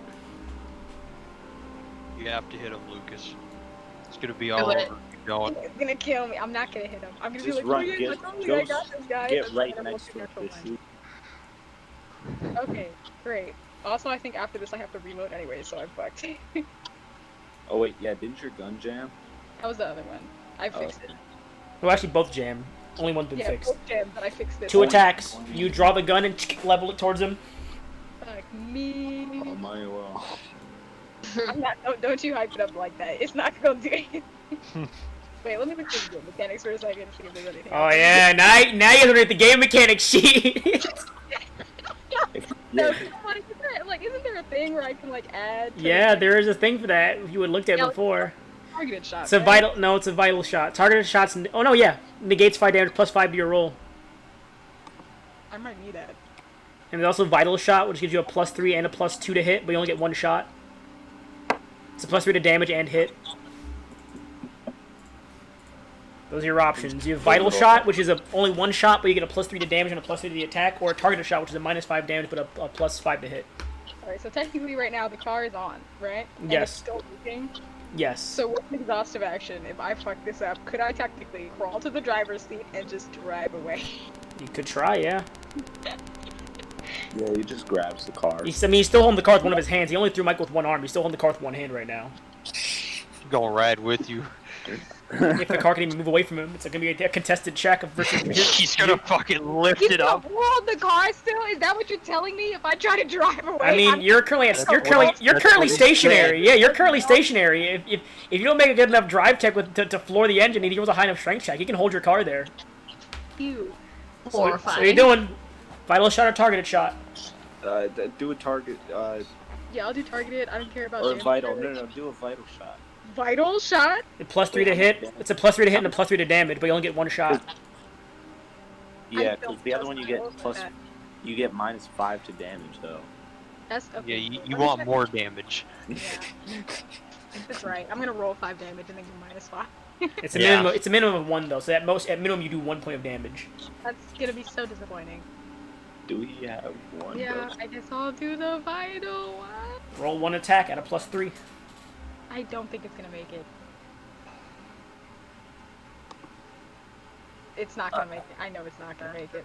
You have to hit him, Lucas. It's gonna be Do all it. over. Keep going. He's gonna kill me. I'm not gonna hit him. I'm gonna Just be like, run. oh yeah, Get, I told you go, I got this guy. get And right then I'm next to looking the for shoot. one. Okay, great. Also, I think after this I have to reload anyway, so I'm fucked. Oh wait, yeah. Didn't your gun jam? That was the other one. I Oh, fixed it. Well, actually, both jam. Only one's been Yeah, fixed. both jammed, but I fixed it. 2 attacks. You draw the gun and level it towards him. Fuck me. Oh my well. I'm not. Don't you hype it up like that. It's not gonna do anything. Wait, let me look at the game mechanics for a second to see if there's anything. Oh else. yeah, now you're looking at the game mechanics sheet. No, Yeah. isn't there a thing where I can like add? to Yeah, the there is a thing for that. You had looked at Yeah, before. targeted shot? It's a right? vital. No, it's a vital shot. Targeted shots. Oh no, yeah, negates 5 damage plus 5 to your roll. I might need that. And there's also vital shot, which gives you a plus 3 and a plus 2 to hit, but you only get 1 shot. It's a plus 3 to damage and hit. Those are your options. You have vital shot, which is only 1 shot, but you get a plus 3 to damage and a plus 3 to the attack, or a targeted shot, which is a minus 5 damage but a plus 5 to hit. Alright, so technically right now the car is on, right? And Yes. It's still moving. Yes. So with exhaustive action, if I fuck this up, could I technically crawl to the driver's seat and just drive away? You could try, yeah. Yeah, he just grabs the car. He's still holding the car with one of his hands. He only threw Michael with one arm. He's still holding the car with one hand right now. Gonna ride with you. If the car can even move away from him, it's going to be a contested check versus. He's gonna fucking lift You it can up. hold the car still? Is that what you're telling me? If I try to drive away, I mean, I'm- you're currently That's what you're he currently said. stationary. Yeah, you're currently stationary. If you don't make a good enough drive check to floor the engine, and he was a high enough strength check, he can hold your car there. you. So Horrifying. what are you doing? Vital shot or targeted shot? Do a target. Yeah, I'll do targeted. I don't care about Or damage. vital. No, do a vital shot. Vital shot? A plus 3 to hit. It's a plus 3 to hit and a plus 3 to damage, but you only get 1 shot. Yeah, don't because the other one you get trust plus. that. You get minus 5 to damage though. That's okay. Yeah, you Let me want check- more damage. Yeah. That's right. I'm gonna roll 5 damage and then get -5. It's a Yeah. minimum. It's a minimum of 1 though. So at minimum you do 1 point of damage. That's gonna be so disappointing. Do we have one? Yeah, I guess I'll do the vital one. Roll 1 attack at a plus 3. I don't think it's gonna make it. It's not gonna make it. I know it's not gonna make it.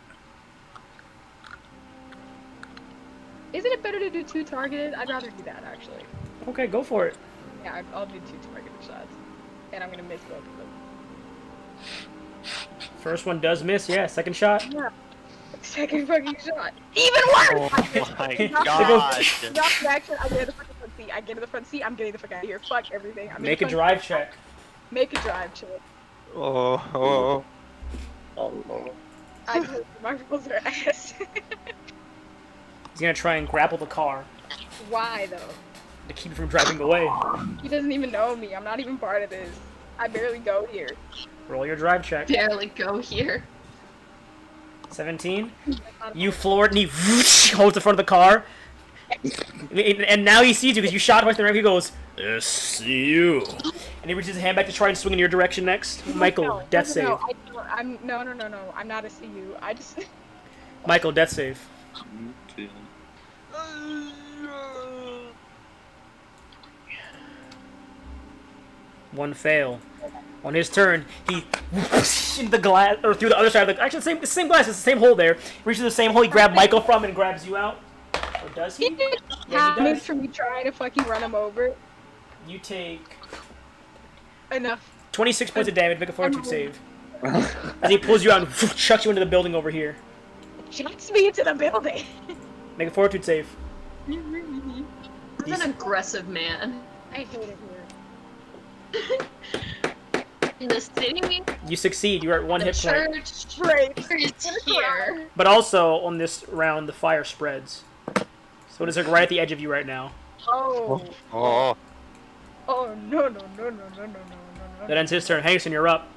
Isn't it better to do 2 targeted? I'd rather do that actually. Okay, go for it. Yeah, I'll do 2 targeted shots. And I'm gonna miss both of them. First one does miss. Yeah, second shot. Yeah. Second fucking shot. Even worse! Oh my They god. Not in action, I get in the fucking front seat. I get in the front seat, I'm getting the fuck out of here. Fuck everything. I'm in Make the a front drive seat. check. Make a drive check. Oh. I told you, my rules are ass. He's gonna try and grapple the car Why, though? to keep it from driving away. He doesn't even know me. I'm not even part of this. I barely go here. Roll your drive check. Barely go here. 17. You floor it and he holds the front of the car. And now he sees you because you shot him right there. He goes, "Yes, see you." And he reaches his hand back to try and swing in your direction next. Michael, No, death no, save. no, no. I'm not a CU. I just. Michael, death save. Okay. One fail. On his turn, he into the glass or through the other side of the actually the same glass, it's the same hole there. Reaches the same hole he grabbed Michael from and grabs you out. Or does he? Yeah, he Moved does. from me trying to fucking run him over. You take Enough. 26 points of damage. Make a fortitude save. As he pulls you out and chucks you into the building over here. Chucks me into the building. Make a fortitude save. He's an aggressive man. I hate it In the city, You succeed. You're at one the hit point. church Right. is here. But also on this round, the fire spreads. So it is like right at the edge of you right now. Oh. Oh. Oh no. That ends his turn. Henderson, you're up.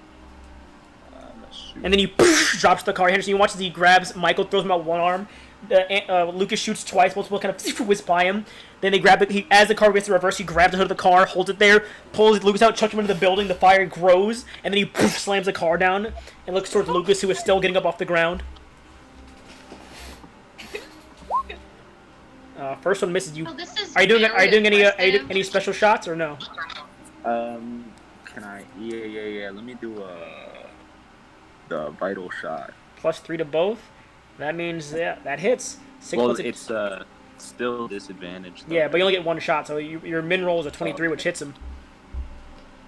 Shoot. And then he drops the car. Henderson, you watch as he grabs Michael, throws him out one arm. Lucas shoots twice. Multiple kind of whiz by him. Then they grab it. As the car gets to reverse, he grabs the hood of the car, holds it there, pulls Lucas out, chucks him into the building. The fire grows, and then he slams the car down and looks towards Lucas, who is still getting up off the ground. First one misses you. Oh, this is Are you doing very aggressive. any special shots or no? Can I? Yeah. Let me do the vital shot. +3 to both. That means that hits. 6 Well, points of- it's still disadvantage. Though. Yeah, but you only get one shot, so your min roll is a 23, which hits him.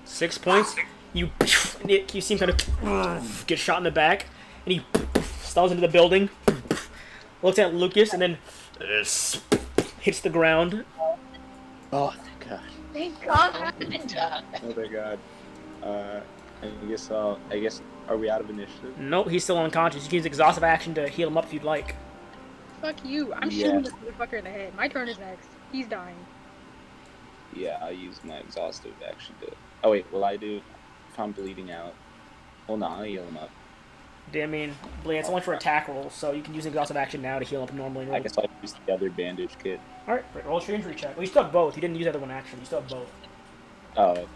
6 points. You see him kind of get shot in the back, and he stalls into the building, looks at Lucas, and then hits the ground. Oh, thank God. Thank God. Oh my God. I guess. Are we out of initiative? Nope, he's still unconscious. You can use exhaustive action to heal him up if you'd like. Fuck you. I'm Yeah. shooting this motherfucker in the head. My turn is next. He's dying. Yeah, I'll use my exhaustive action to. Oh wait, will I do? If I'm bleeding out. Well, no, I'll heal him up. I mean, it's only for attack rolls, so you can use exhaustive action now to heal up normally. I guess I'll use the other bandage kit. Alright, roll a true injury check. Well, you still have both. You didn't use the other one action. You still have both. Oh, okay.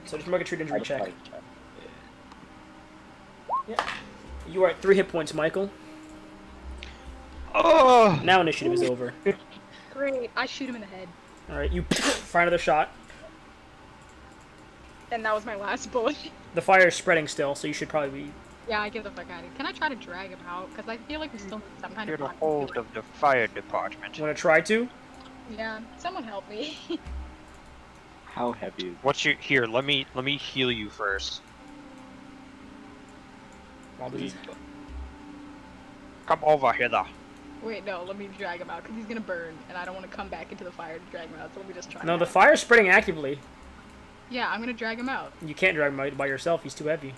So just make a true injury I'll check. probably check. Yeah. You are at 3 hit points, Michael. Oh. Now initiative is over. Great. I shoot him in the head. Alright, you fire another shot. And that was my last bullet. The fire is spreading still, so you should probably be... Yeah, I get the fuck out of here. Can I try to drag him out? Because I feel like we still need some kind Get of... a hold of the fire department. Want to try to? Yeah, someone help me. How heavy is What's your here? Let me heal you first. While this is- Come over here, though. Wait, no, let me drag him out because he's gonna burn, and I don't want to come back into the fire to drag him out. So let me just try. No, him the out. fire is spreading actively. Yeah, I'm gonna drag him out. You can't drag him out by yourself. He's too heavy.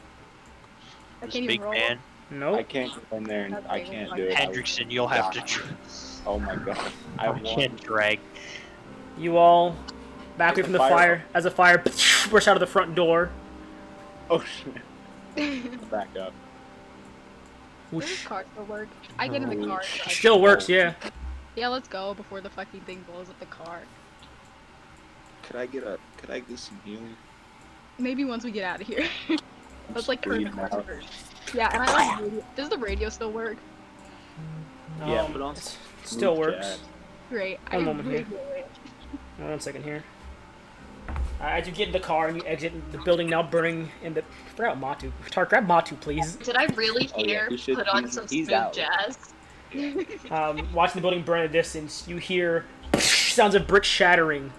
I This can't big even roll. man, I Nope. can't go in there and I can't do it. Hendrickson, you'll have to. Oh my God. I can't drag. You all back away from the fire as the fire bursts out of the front door. Oh shit. Back up. Does this Whoosh. car still work? I get in the car. so I- Still works, yeah. Yeah, let's go before the fucking thing blows up the car. Could I get some healing? Maybe once we get out of here. Let's like turn the Bleeding car out. first. Yeah, and I like radio. Does the radio still work? Yeah, but on it still smooth works. jazz. Great. One I moment here. radio it. 1 second here. As you get in the car and you exit the building, now burning in the... I forgot Matu. Tark, grab Matu, please. Did I really Oh, yeah, hear he should- put on he's- some he's smooth out. jazz? Watching the building burn in the distance, you hear sounds of bricks shattering.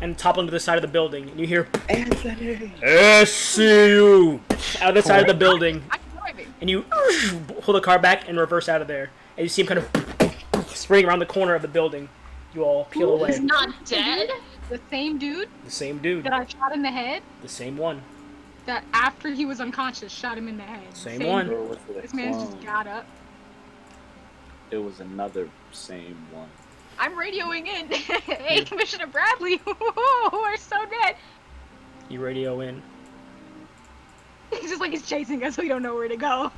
and topple into the side of the building. And you hear, Anthony! SCU! Out of the side of the building. I'm driving. And you pull the car back and reverse out of there. And you see him kind of sprinting around the corner of the building. You all peel He's away. not dead? The same dude The same dude. that I shot in the head, The same one. that after he was unconscious, shot him in the head. Same one. Or was it a This man clone? just got up. It was another same one. I'm radioing in. Hey, Commissioner Bradley, we're so dead. You radio in. He's just like he's chasing us. We don't know where to go.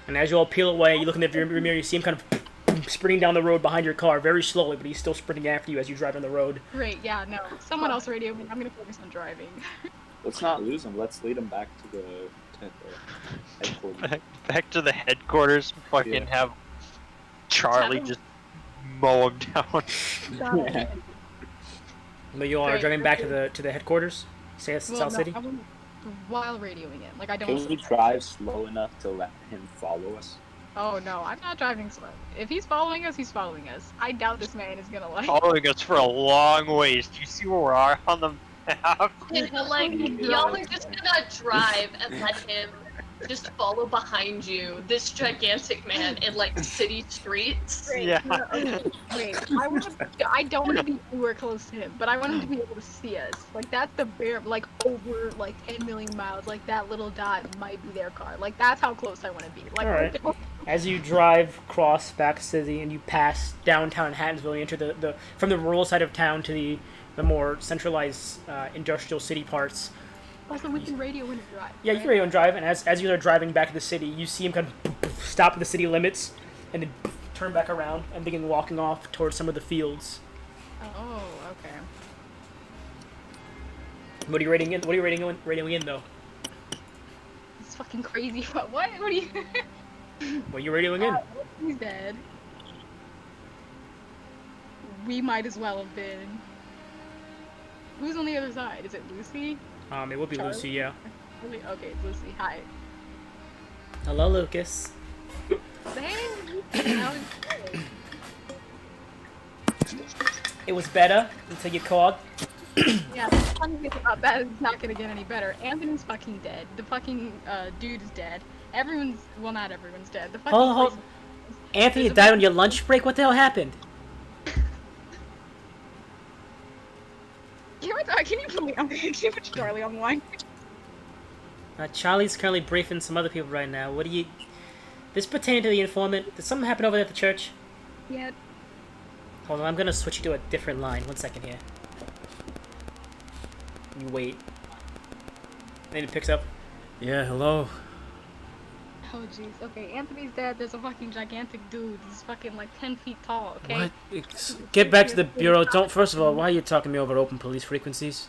And as you all peel away, you look in the rear mirror, you see him kind of sprinting down the road behind your car very slowly, but he's still sprinting after you as you drive on the road. Great, yeah, no. Someone else radio me. I'm gonna focus on driving. Let's not lose him. Let's lead him back to the headquarters. Back to the headquarters. Fucking Yeah. have Charlie just mow him down. Yeah. But you all are Great. driving back to the headquarters? South City? I wouldn't- while radioing in. Like, I Can don't... we drive slow enough to let him follow us? Oh, no, I'm not driving slow. If he's following us, he's following us. I doubt this man is gonna, like... Following us for a long ways. Do you see where we are on the map? Yeah, but like, y'all are just gonna drive and let him just follow behind you, this gigantic man in like city streets. Great. Yeah. No, okay, wait, I don't want to be anywhere close to him, but I want him to be able to see us. Like, that's the bare, like, over, like, 10 million miles, like, that little dot might be their car. Like, that's how close I want to be. Like, Alright. As you drive across back city and you pass downtown Hattonsville, you enter the from the rural side of town to the more centralized industrial city parts. Also, we can radio in and drive. Yeah, you can radio and drive, and as you are driving back to the city, you see him kind of stop at the city limits and then turn back around and begin walking off towards some of the fields. Oh, okay. What are you radioing in? What are you radioing in though? It's fucking crazy. What? What are you... What are you radioing in? He's dead. We might as well have been. Who's on the other side? Is it Lucy? It would be Charlie? Lucy, yeah. Really? Okay, it's Lucy. Hi. Hello, Lucas. Hey, Lucy. How is it? It was better until you called. Yeah, the funny thing about that is it's not gonna get any better. Anthony's fucking dead. The fucking dude is dead. Everyone's, well, not everyone's dead. The fucking Hold. place- Anthony There's a- died on your lunch break? What the hell happened? Can you put me on? Can you put Charlie on the line? Charlie's currently briefing some other people right now. What do you... This pertaining to the informant. Did something happen over there at the church? Yeah. Hold on, I'm gonna switch you to a different line. 1 second here. You wait. Then it picks up. Yeah, hello. Oh jeez. Okay, Anthony's dead. There's a fucking gigantic dude. He's fucking like 10 feet tall. Okay. What? Get back to the bureau. Don't. First of all, why are you talking me over open police frequencies?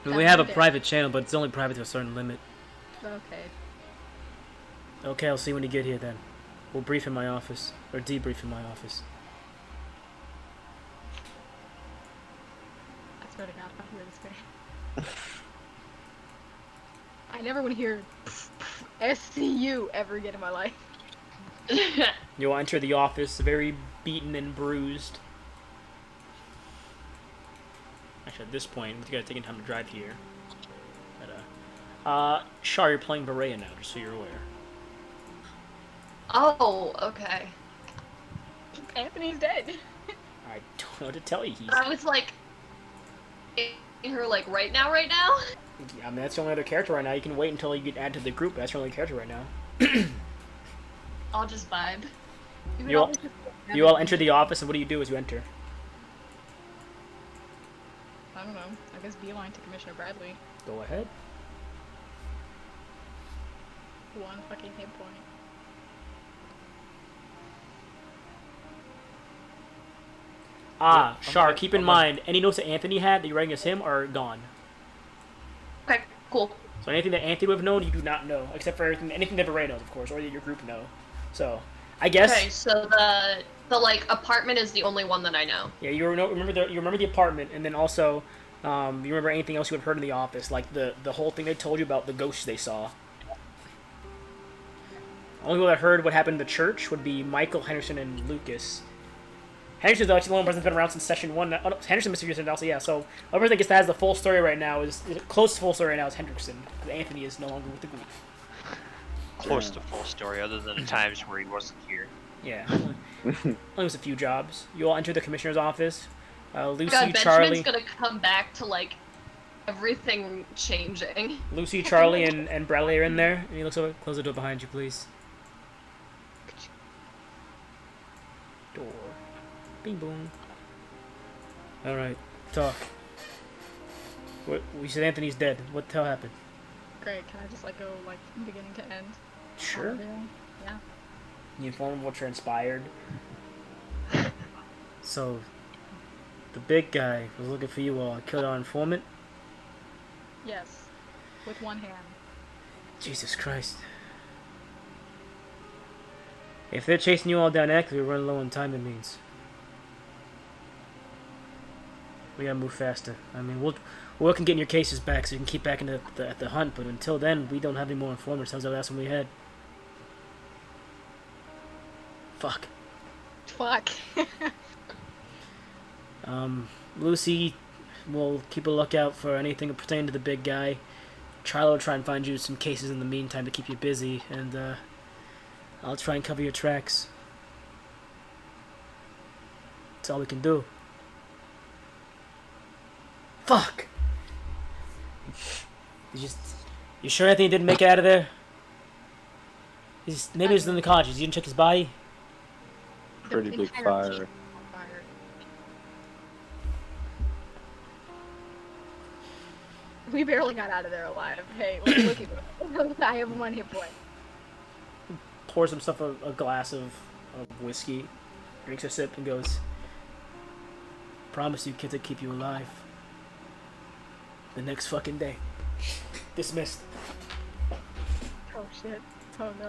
We have a private channel, but it's only private to a certain limit. Okay. Okay, I'll see you when you get here then. We'll brief in my office. Or debrief in my office. I swear to God, if I hear this guy. I never want to hear SCU ever again in my life. You'll enter the office very beaten and bruised. Actually, at this point, you gotta take time to drive here. But, Char, you're playing Berea now, just so you're aware. Oh, okay. Anthony's dead. I don't know what to tell you. I was like, in her like right now. I mean, that's the only other character right now. You can wait until you get added to the group, but that's your only character right now. I'll just vibe. You all enter the office, and what do you do as you enter? I don't know. I guess beeline to Commissioner Bradley. Go ahead. 1 fucking hit point. Char, keep in mind, any notes that Anthony had that you're writing as him are gone. Okay, cool. So anything that Anthony would have known, you do not know, except for anything that Berea knows, of course, or that your group know. So, I guess. Okay, so the like apartment is the only one that I know. Yeah, you remember the apartment, and then also, you remember anything else you had heard in the office, like the whole thing they told you about the ghosts they saw. Only people that heard what happened in the church would be Michael, Henderson, and Lucas. Henderson's actually the only person that's been around since session 1. Oh, no, Henderson, Mr. Houston, also, yeah. So, the person that gets that has the full story right now is close to full story right now is Hendrickson, because Anthony is no longer with the group. Close to full story, other than the times where he wasn't here. Yeah. Only was a few jobs. You all enter the commissioner's office. Lucy, God, Charlie, Benjamin's gonna come back to like everything changing. Lucy, Charlie, and Bradley are in there. And he looks over. Close the door behind you, please. Door. Bing boom. All right, talk. What? We said Anthony's dead. What the hell happened? Great. Can I just like go like from beginning to end? Sure. Yeah. You inform him what transpired. So, the big guy was looking for you all. Killed our informant. Yes. With one hand. Jesus Christ. If they're chasing you all down actively, we're running low on time, it means. We gotta move faster. I mean, we're working getting your cases back so you can keep back into the hunt, but until then, we don't have any more informants. That was the last one we had. Fuck. Fuck. Lucy will keep a lookout for anything pertaining to the big guy. Charlie will try and find you some cases in the meantime to keep you busy, and I'll try and cover your tracks. That's all we can do. Fuck! You sure Anthony didn't make it out of there? Maybe he's in the conscious. You didn't check his body? Pretty big fire. We barely got out of there alive. Hey, look at me. I have one hit point. Pours himself a glass of whiskey, drinks a sip, and goes, "Promise you kids I'd keep you alive." The next fucking day. Dismissed. Oh shit. Oh no.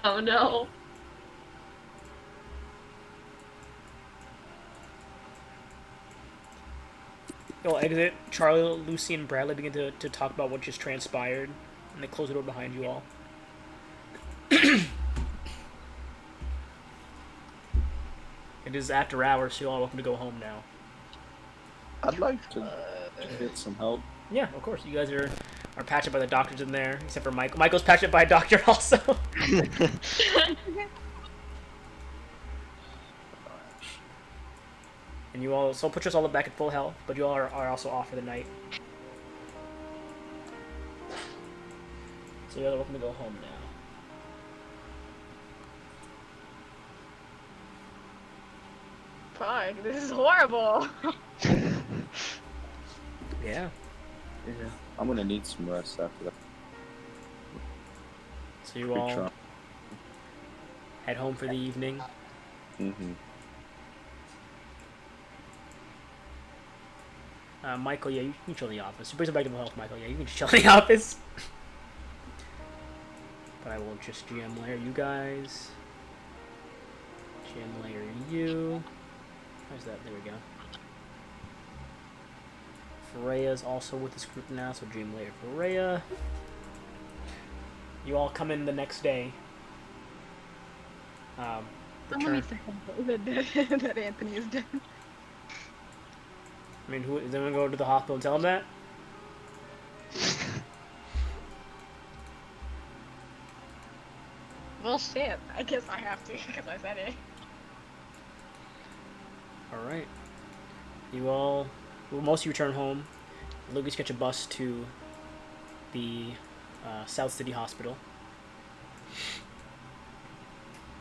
Oh no. You'll exit. Charlie, Lucy, and Bradley begin to talk about what just transpired, and they close the door behind you all. It is after hours, so you all are welcome to go home now. I'd like to get some help. Yeah, of course. You guys are patched up by the doctors in there, except for Michael. Michael's patched up by a doctor also. And you all, so put us all back at full health, but you all are also off for the night. So you all are welcome to go home now. Fuck, this is horrible. Yeah. Yeah. I'm gonna need some rest after that. So you all head home for the evening. Mm-hmm. Michael, yeah, you can chill in the office. You bring some back to full health, Michael. Yeah, you can chill in the office. But I will just GM layer you guys. GM layer you. How's that? There we go. Freya's also with this group now, so GM layer Freya. You all come in the next day. Somebody said that Anthony is dead. I mean, who is anyone going to go to the hospital and tell him that? Well, shit. I guess I have to because I said it. Alright. You all... Well, most of you return home. Lucas catch a bus to the South City Hospital.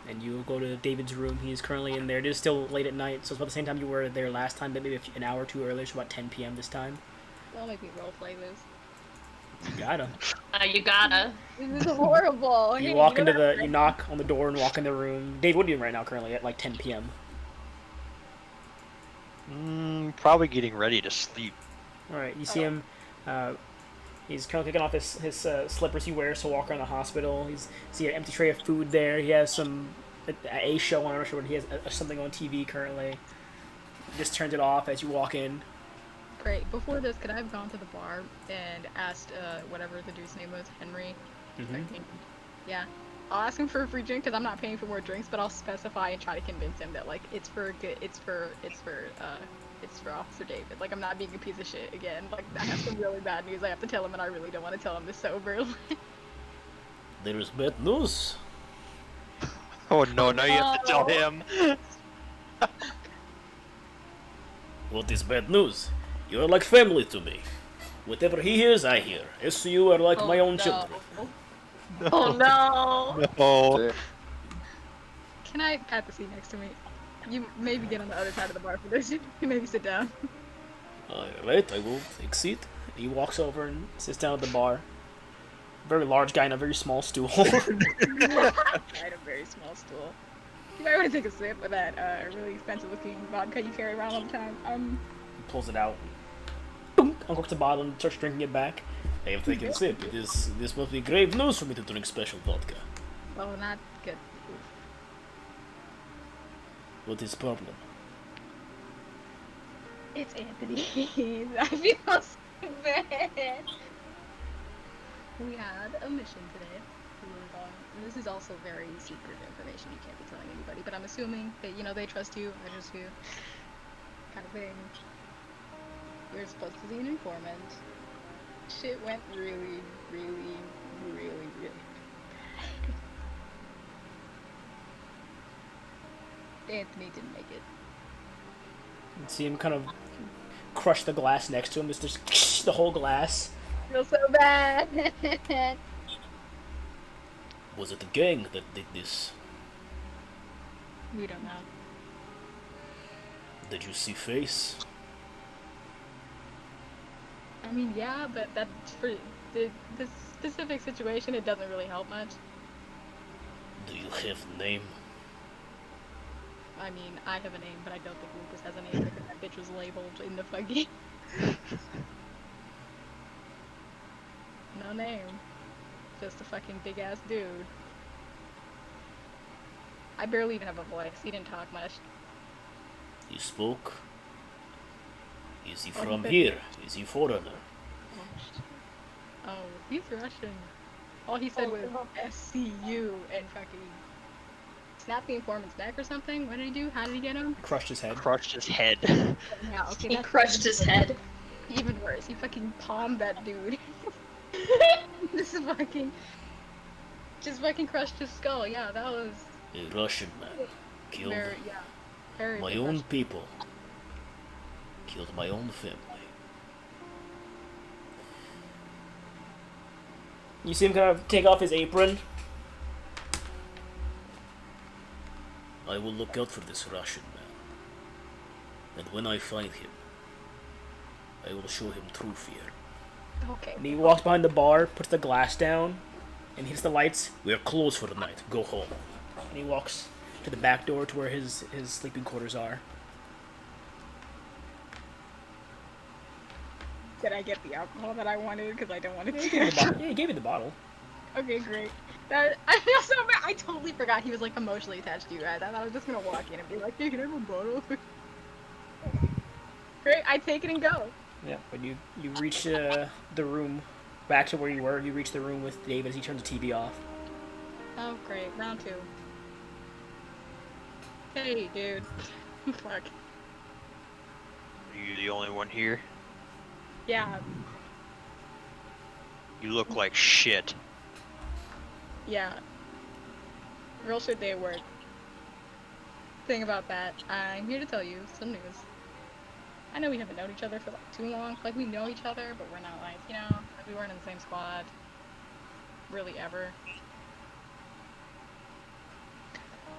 And you go to David's room. He is currently in there. It is still late at night, so it's about the same time you were there last time, but maybe an hour or two earlier, so about 10 p.m. this time. Don't make me roleplay this. You gotta. You gotta. This is horrible. You walk into the... You knock on the door and walk in the room. Dave, what are you doing right now currently at like 10 p.m.? Probably getting ready to sleep. Alright, you see him... he's currently taking off his slippers he wears to walk around the hospital. He's see an empty tray of food there. He has a show on. I'm not sure what he has. Something on TV currently. He just turns it off as you walk in. Great. Before this, could I have gone to the bar and asked whatever the dude's name was, Henry? Mm-hmm. Yeah. I'll ask him for a free drink because I'm not paying for more drinks, but I'll specify and try to convince him that like it's for good, it's for Officer David. Like I'm not being a piece of shit again. Like I have some really bad news I have to tell him, and I really don't want to tell him this sober. There is bad news. Oh no, now you have to tell him. What is bad news? You are like family to me. Whatever he hears, I hear. As you are like my own children. Oh no! No. Can I have the seat next to me? You maybe get on the other side of the bar for this. You maybe sit down. Alright, I will take a seat. He walks over and sits down at the bar. Very large guy in a very small stool. I had a very small stool. You might want to take a sip of that really expensive looking vodka you carry around all the time. He pulls it out. Uncorks the bottle and starts drinking it back. I have taken a sip. This must be grave news for me to drink special vodka. Oh, not good. What is the problem? It's Anthony. I feel so bad. We had a mission today. This is also very secret information you can't be telling anybody, but I'm assuming that, you know, they trust you, I trust you, kind of thing. You're supposed to be an informant. Shit went really, really, really, really bad. Anthony didn't make it. You see him kind of crush the glass next to him. It's just the whole glass. I feel so bad. Was it the gang that did this? We don't know. Did you see face? I mean, yeah, but that's for the specific situation. It doesn't really help much. Do you have a name? I mean, I have a name, but I don't think Lucas has a name because that bitch was labeled in the fucking. No name. Just a fucking big ass dude. I barely even have a voice. He didn't talk much. He spoke. Is he Oh, from he- here? Is he foreigner? Oh, he's Russian. All he said was SCU and fucking snap the informant's neck or something. What did he do? How did he get him? Crushed his head. Crushed his head. Yeah, okay. He that's crushed his head. even worse. He fucking palmed that dude. This is fucking. Just fucking crushed his skull. Yeah, that was A Russian man killed very, yeah, very. my big own Russian. people. Killed my own family. You see him kind of take off his apron. I will look out for this Russian man. And when I find him, I will show him true fear. Okay. And he walks behind the bar, puts the glass down, and hits the lights. We are closed for the night. Go home. And he walks to the back door to where his sleeping quarters are. Did I get the alcohol that I wanted? Because I don't want to Yeah, take he gave you the bottle. Okay, great. That, I feel so bad. I totally forgot he was like emotionally attached to you guys. I thought I was just gonna walk in and be like, "Hey, can I have a bottle?" Great, I take it and go. Yeah, but you reach the room, back to where you were. You reach the room with David as he turns the TV off. Oh, great. Round 2. Hey, dude. Fuck. Are you the only one here? Yeah, You look like shit. yeah. Real shit day at work. Thing about that, I'm here to tell you some news. I know we haven't known each other for like too long. Like we know each other, but we're not like, you know, like we weren't in the same squad. Really ever.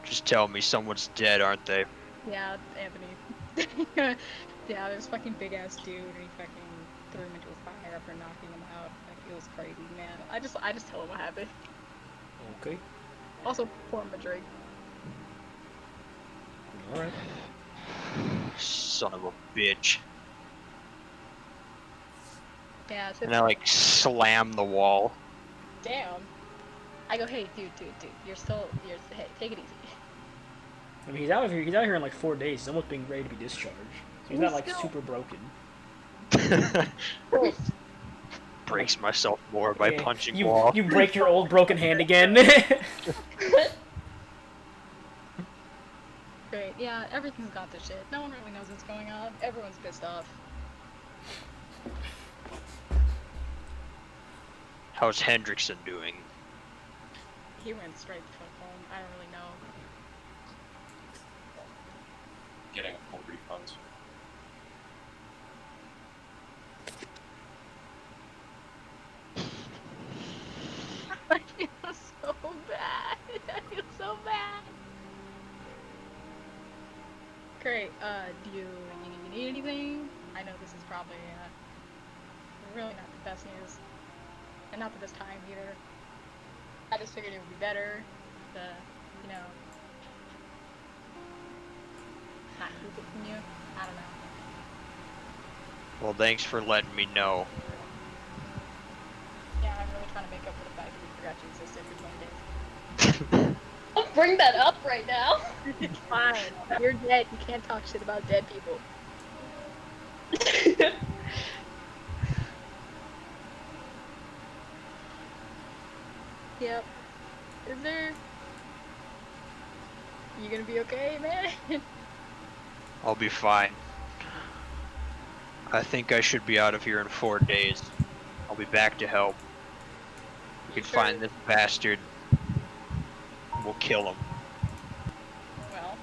Just tell me someone's dead, aren't they? Yeah, Anthony. Yeah, there's fucking big ass dude and he fucking threw him into a fire after knocking him out. Like it was crazy, man. I just tell him what happened. Okay. Also pour him a drink. All right. Son of a bitch. Yeah, it's And I like slam the wall. damn. I go, hey, dude, you're hey, take it easy. I mean, he's out here in like 4 days. He's almost being ready to be discharged. So he's not like Still- super broken. brace myself more by Yeah, punching you, wall. You break your old broken hand again. Great. Yeah, everything's got this shit. No one really knows what's going on. Everyone's pissed off. How's Hendrickson doing? He went straight the fuck home. I don't really know. Getting a full refund. I feel so bad. I feel so bad. Great. Do you need anything? I know this is probably really not the best news, and not the best time either. I just figured it would be better to, you know, not keep it from you. I don't know. Well, thanks for letting me know. Yeah, I'm really trying to make up for the fact that we forgot you existed for 20 days. Don't bring that up right now. It's fine. You're dead. You can't talk shit about dead people. Yep. Is there... You gonna be okay, man? I'll be fine. I think I should be out of here in 4 days. I'll be back to help. We can Sure. find this bastard. We'll kill him. Well...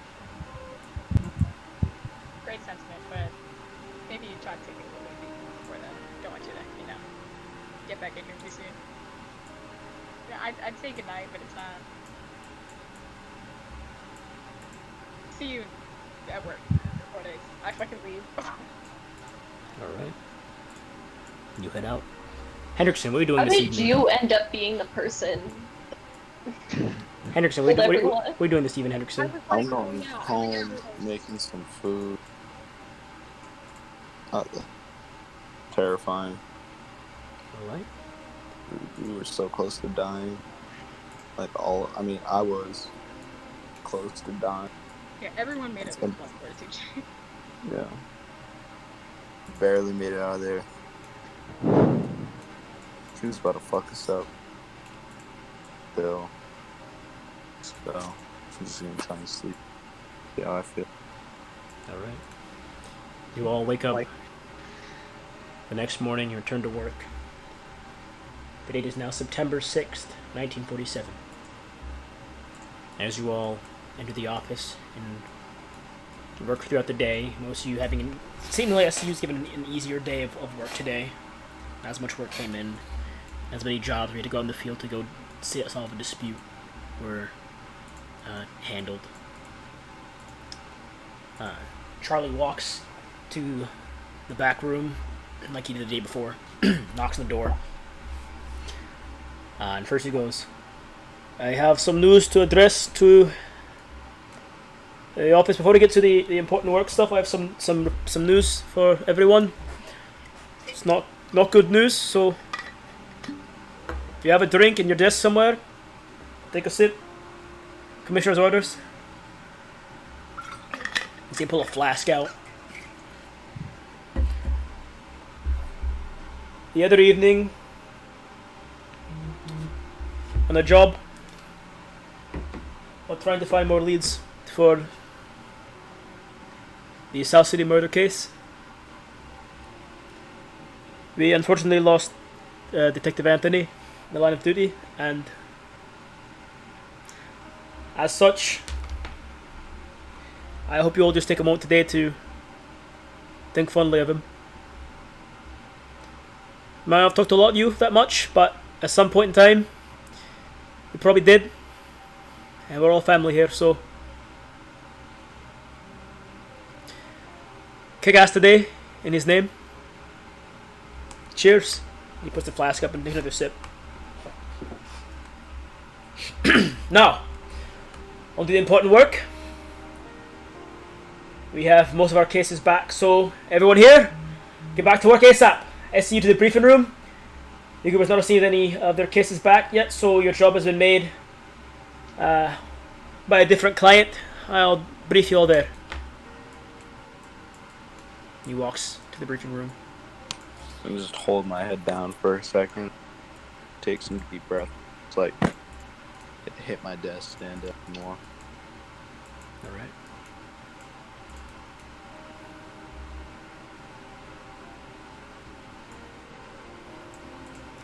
Great sentiment, but... Maybe you try to take it a little bit before that. Don't want you to, you know... Get back in here too soon. Yeah, I'd say goodnight, but it's not... See you at work in 4 days. I fucking leave. Alright. You head out. Hendrickson, what are you doing How this did evening? you end up being the person? Hendrickson, With what are everyone? you doing this evening, Hendrickson? I'm going home, making some food. Terrifying. Alright. We were so close to dying. I was close to dying. Yeah, everyone made it with plus fortitude. Yeah. Barely made it out of there. She was about to fuck us up. Still. So, I'm just gonna try and sleep. See how I feel. Alright. You all wake up. The next morning, you return to work. The date is now September 6th, 1947. As you all enter the office and work throughout the day, most of you having, seemingly SCU's given an easier day of work today. Not as much work came in, as many jobs we had to go out in the field to go solve a dispute were handled. Charlie walks to the back room, like he did the day before, knocks on the door. And first he goes, I have some news to address to the office. Before we get to the important work stuff, I have some news for everyone. It's not good news, so if you have a drink in your desk somewhere, take a sip. Commissioner's orders. You see him pull a flask out. The other evening, on a job, while trying to find more leads for the South City murder case, we unfortunately lost Detective Anthony in the line of duty, and as such, I hope you all just take a moment today to think fondly of him. I might not have talked to a lot of you that much, but at some point in time, you probably did. And we're all family here, so kick ass today in his name. Cheers. He puts the flask up and takes another sip. Now, on to the important work. We have most of our cases back, so everyone here, get back to work ASAP. SCU to the briefing room. You guys not received any of their cases back yet, so your job has been made by a different client. I'll brief you all there. He walks to the briefing room. And just hold my head down for a second. Take some deep breaths. It's like hit my desk, stand up more. All right.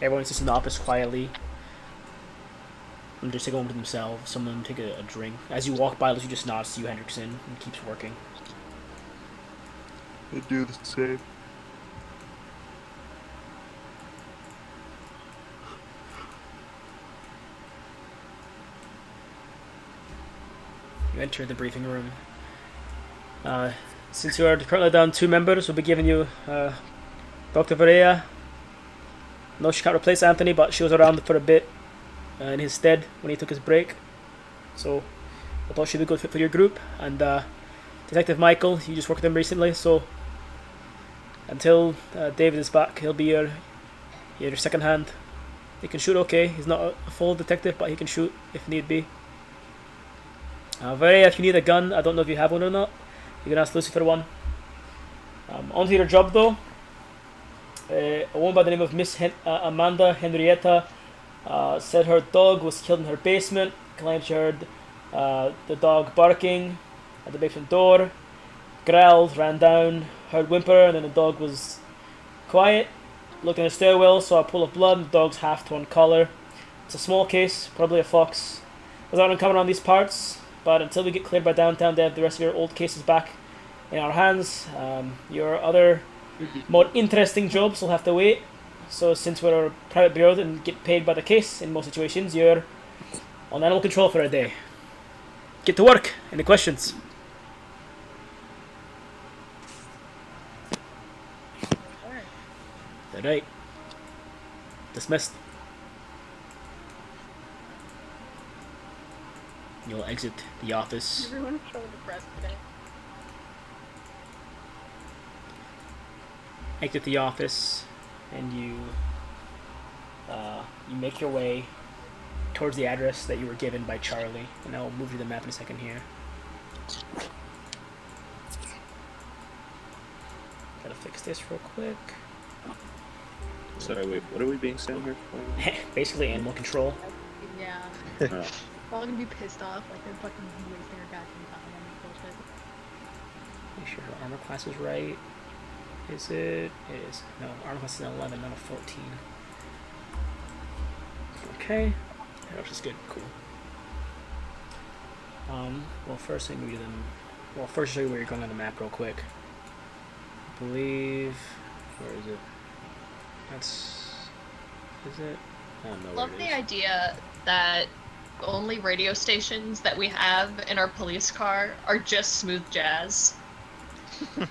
Everyone sits in the office quietly. And just take a moment to themselves. Some of them take a drink. As you walk by, you just nods to you, Hendrickson, and keeps working. I do the same. You enter the briefing room. Since you are currently down 2 members, we'll be giving you Dr. Varea. No, she can't replace Anthony, but she was around for a bit in his stead when he took his break. So I thought she'd be a good fit for your group. And Detective Michael, you just worked with him recently, so until David is back, he'll be your second hand. He can shoot okay. He's not a full detective, but he can shoot if need be. Varea, if you need a gun, I don't know if you have one or not. You can ask Lucy for one. Onto your job though. A woman by the name of Miss Amanda Henrietta said her dog was killed in her basement. Claimed she heard the dog barking at the basement door. Growled, ran down, heard whimper, and then the dog was quiet. Looked in the stairwell, saw a pool of blood, and the dog's half-torn collar. It's a small case, probably a fox. It's not uncommon on these parts, but until we get cleared by downtown Dev, the rest of your old cases back in our hands. Your other more interesting jobs will have to wait. So since we're a private bureau and get paid by the case in most situations, you're on animal control for a day. Get to work. Any questions? Alright. Dismissed. You'll exit the office. Everyone's so depressed today. Exit the office, and you make your way towards the address that you were given by Charlie. And I'll move you the map in a second here. Gotta fix this real quick. Sorry, wait, what are we being sent here for? Basically, animal control. Yeah. Oh. We're all gonna be pissed off, like they're fucking wasting our goddamn time on this bullshit. Make sure her armor class is right. Is it? It is. No, armor class is an 11, not a 14. Okay. That was good. Cool. Well, first, let me do them. Well, first, show you where you're going on the map, real quick. I believe. Where is it? That's. Is it? I don't know. Love where the it is. idea that the only radio stations that we have in our police car are just smooth jazz. The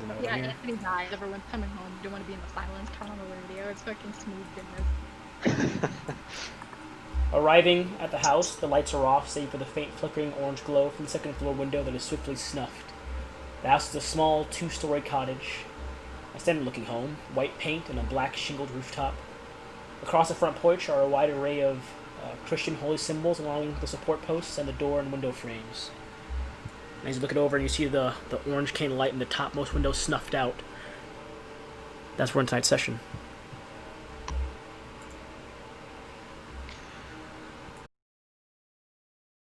note Yeah, here. Anthony dies. Everyone's coming home. You don't want to be in the silence. Turn on the radio. It's fucking smooth goodness. Arriving at the house, the lights are off, save for the faint flickering orange glow from the second floor window that is swiftly snuffed. The house is a small, 2-story cottage. A standard-looking home, white paint and a black shingled rooftop. Across the front porch are a wide array of Christian holy symbols along the support posts and the door and window frames. And as you look it over and you see the orange cane light in the topmost window snuffed out, that's where in tonight's session.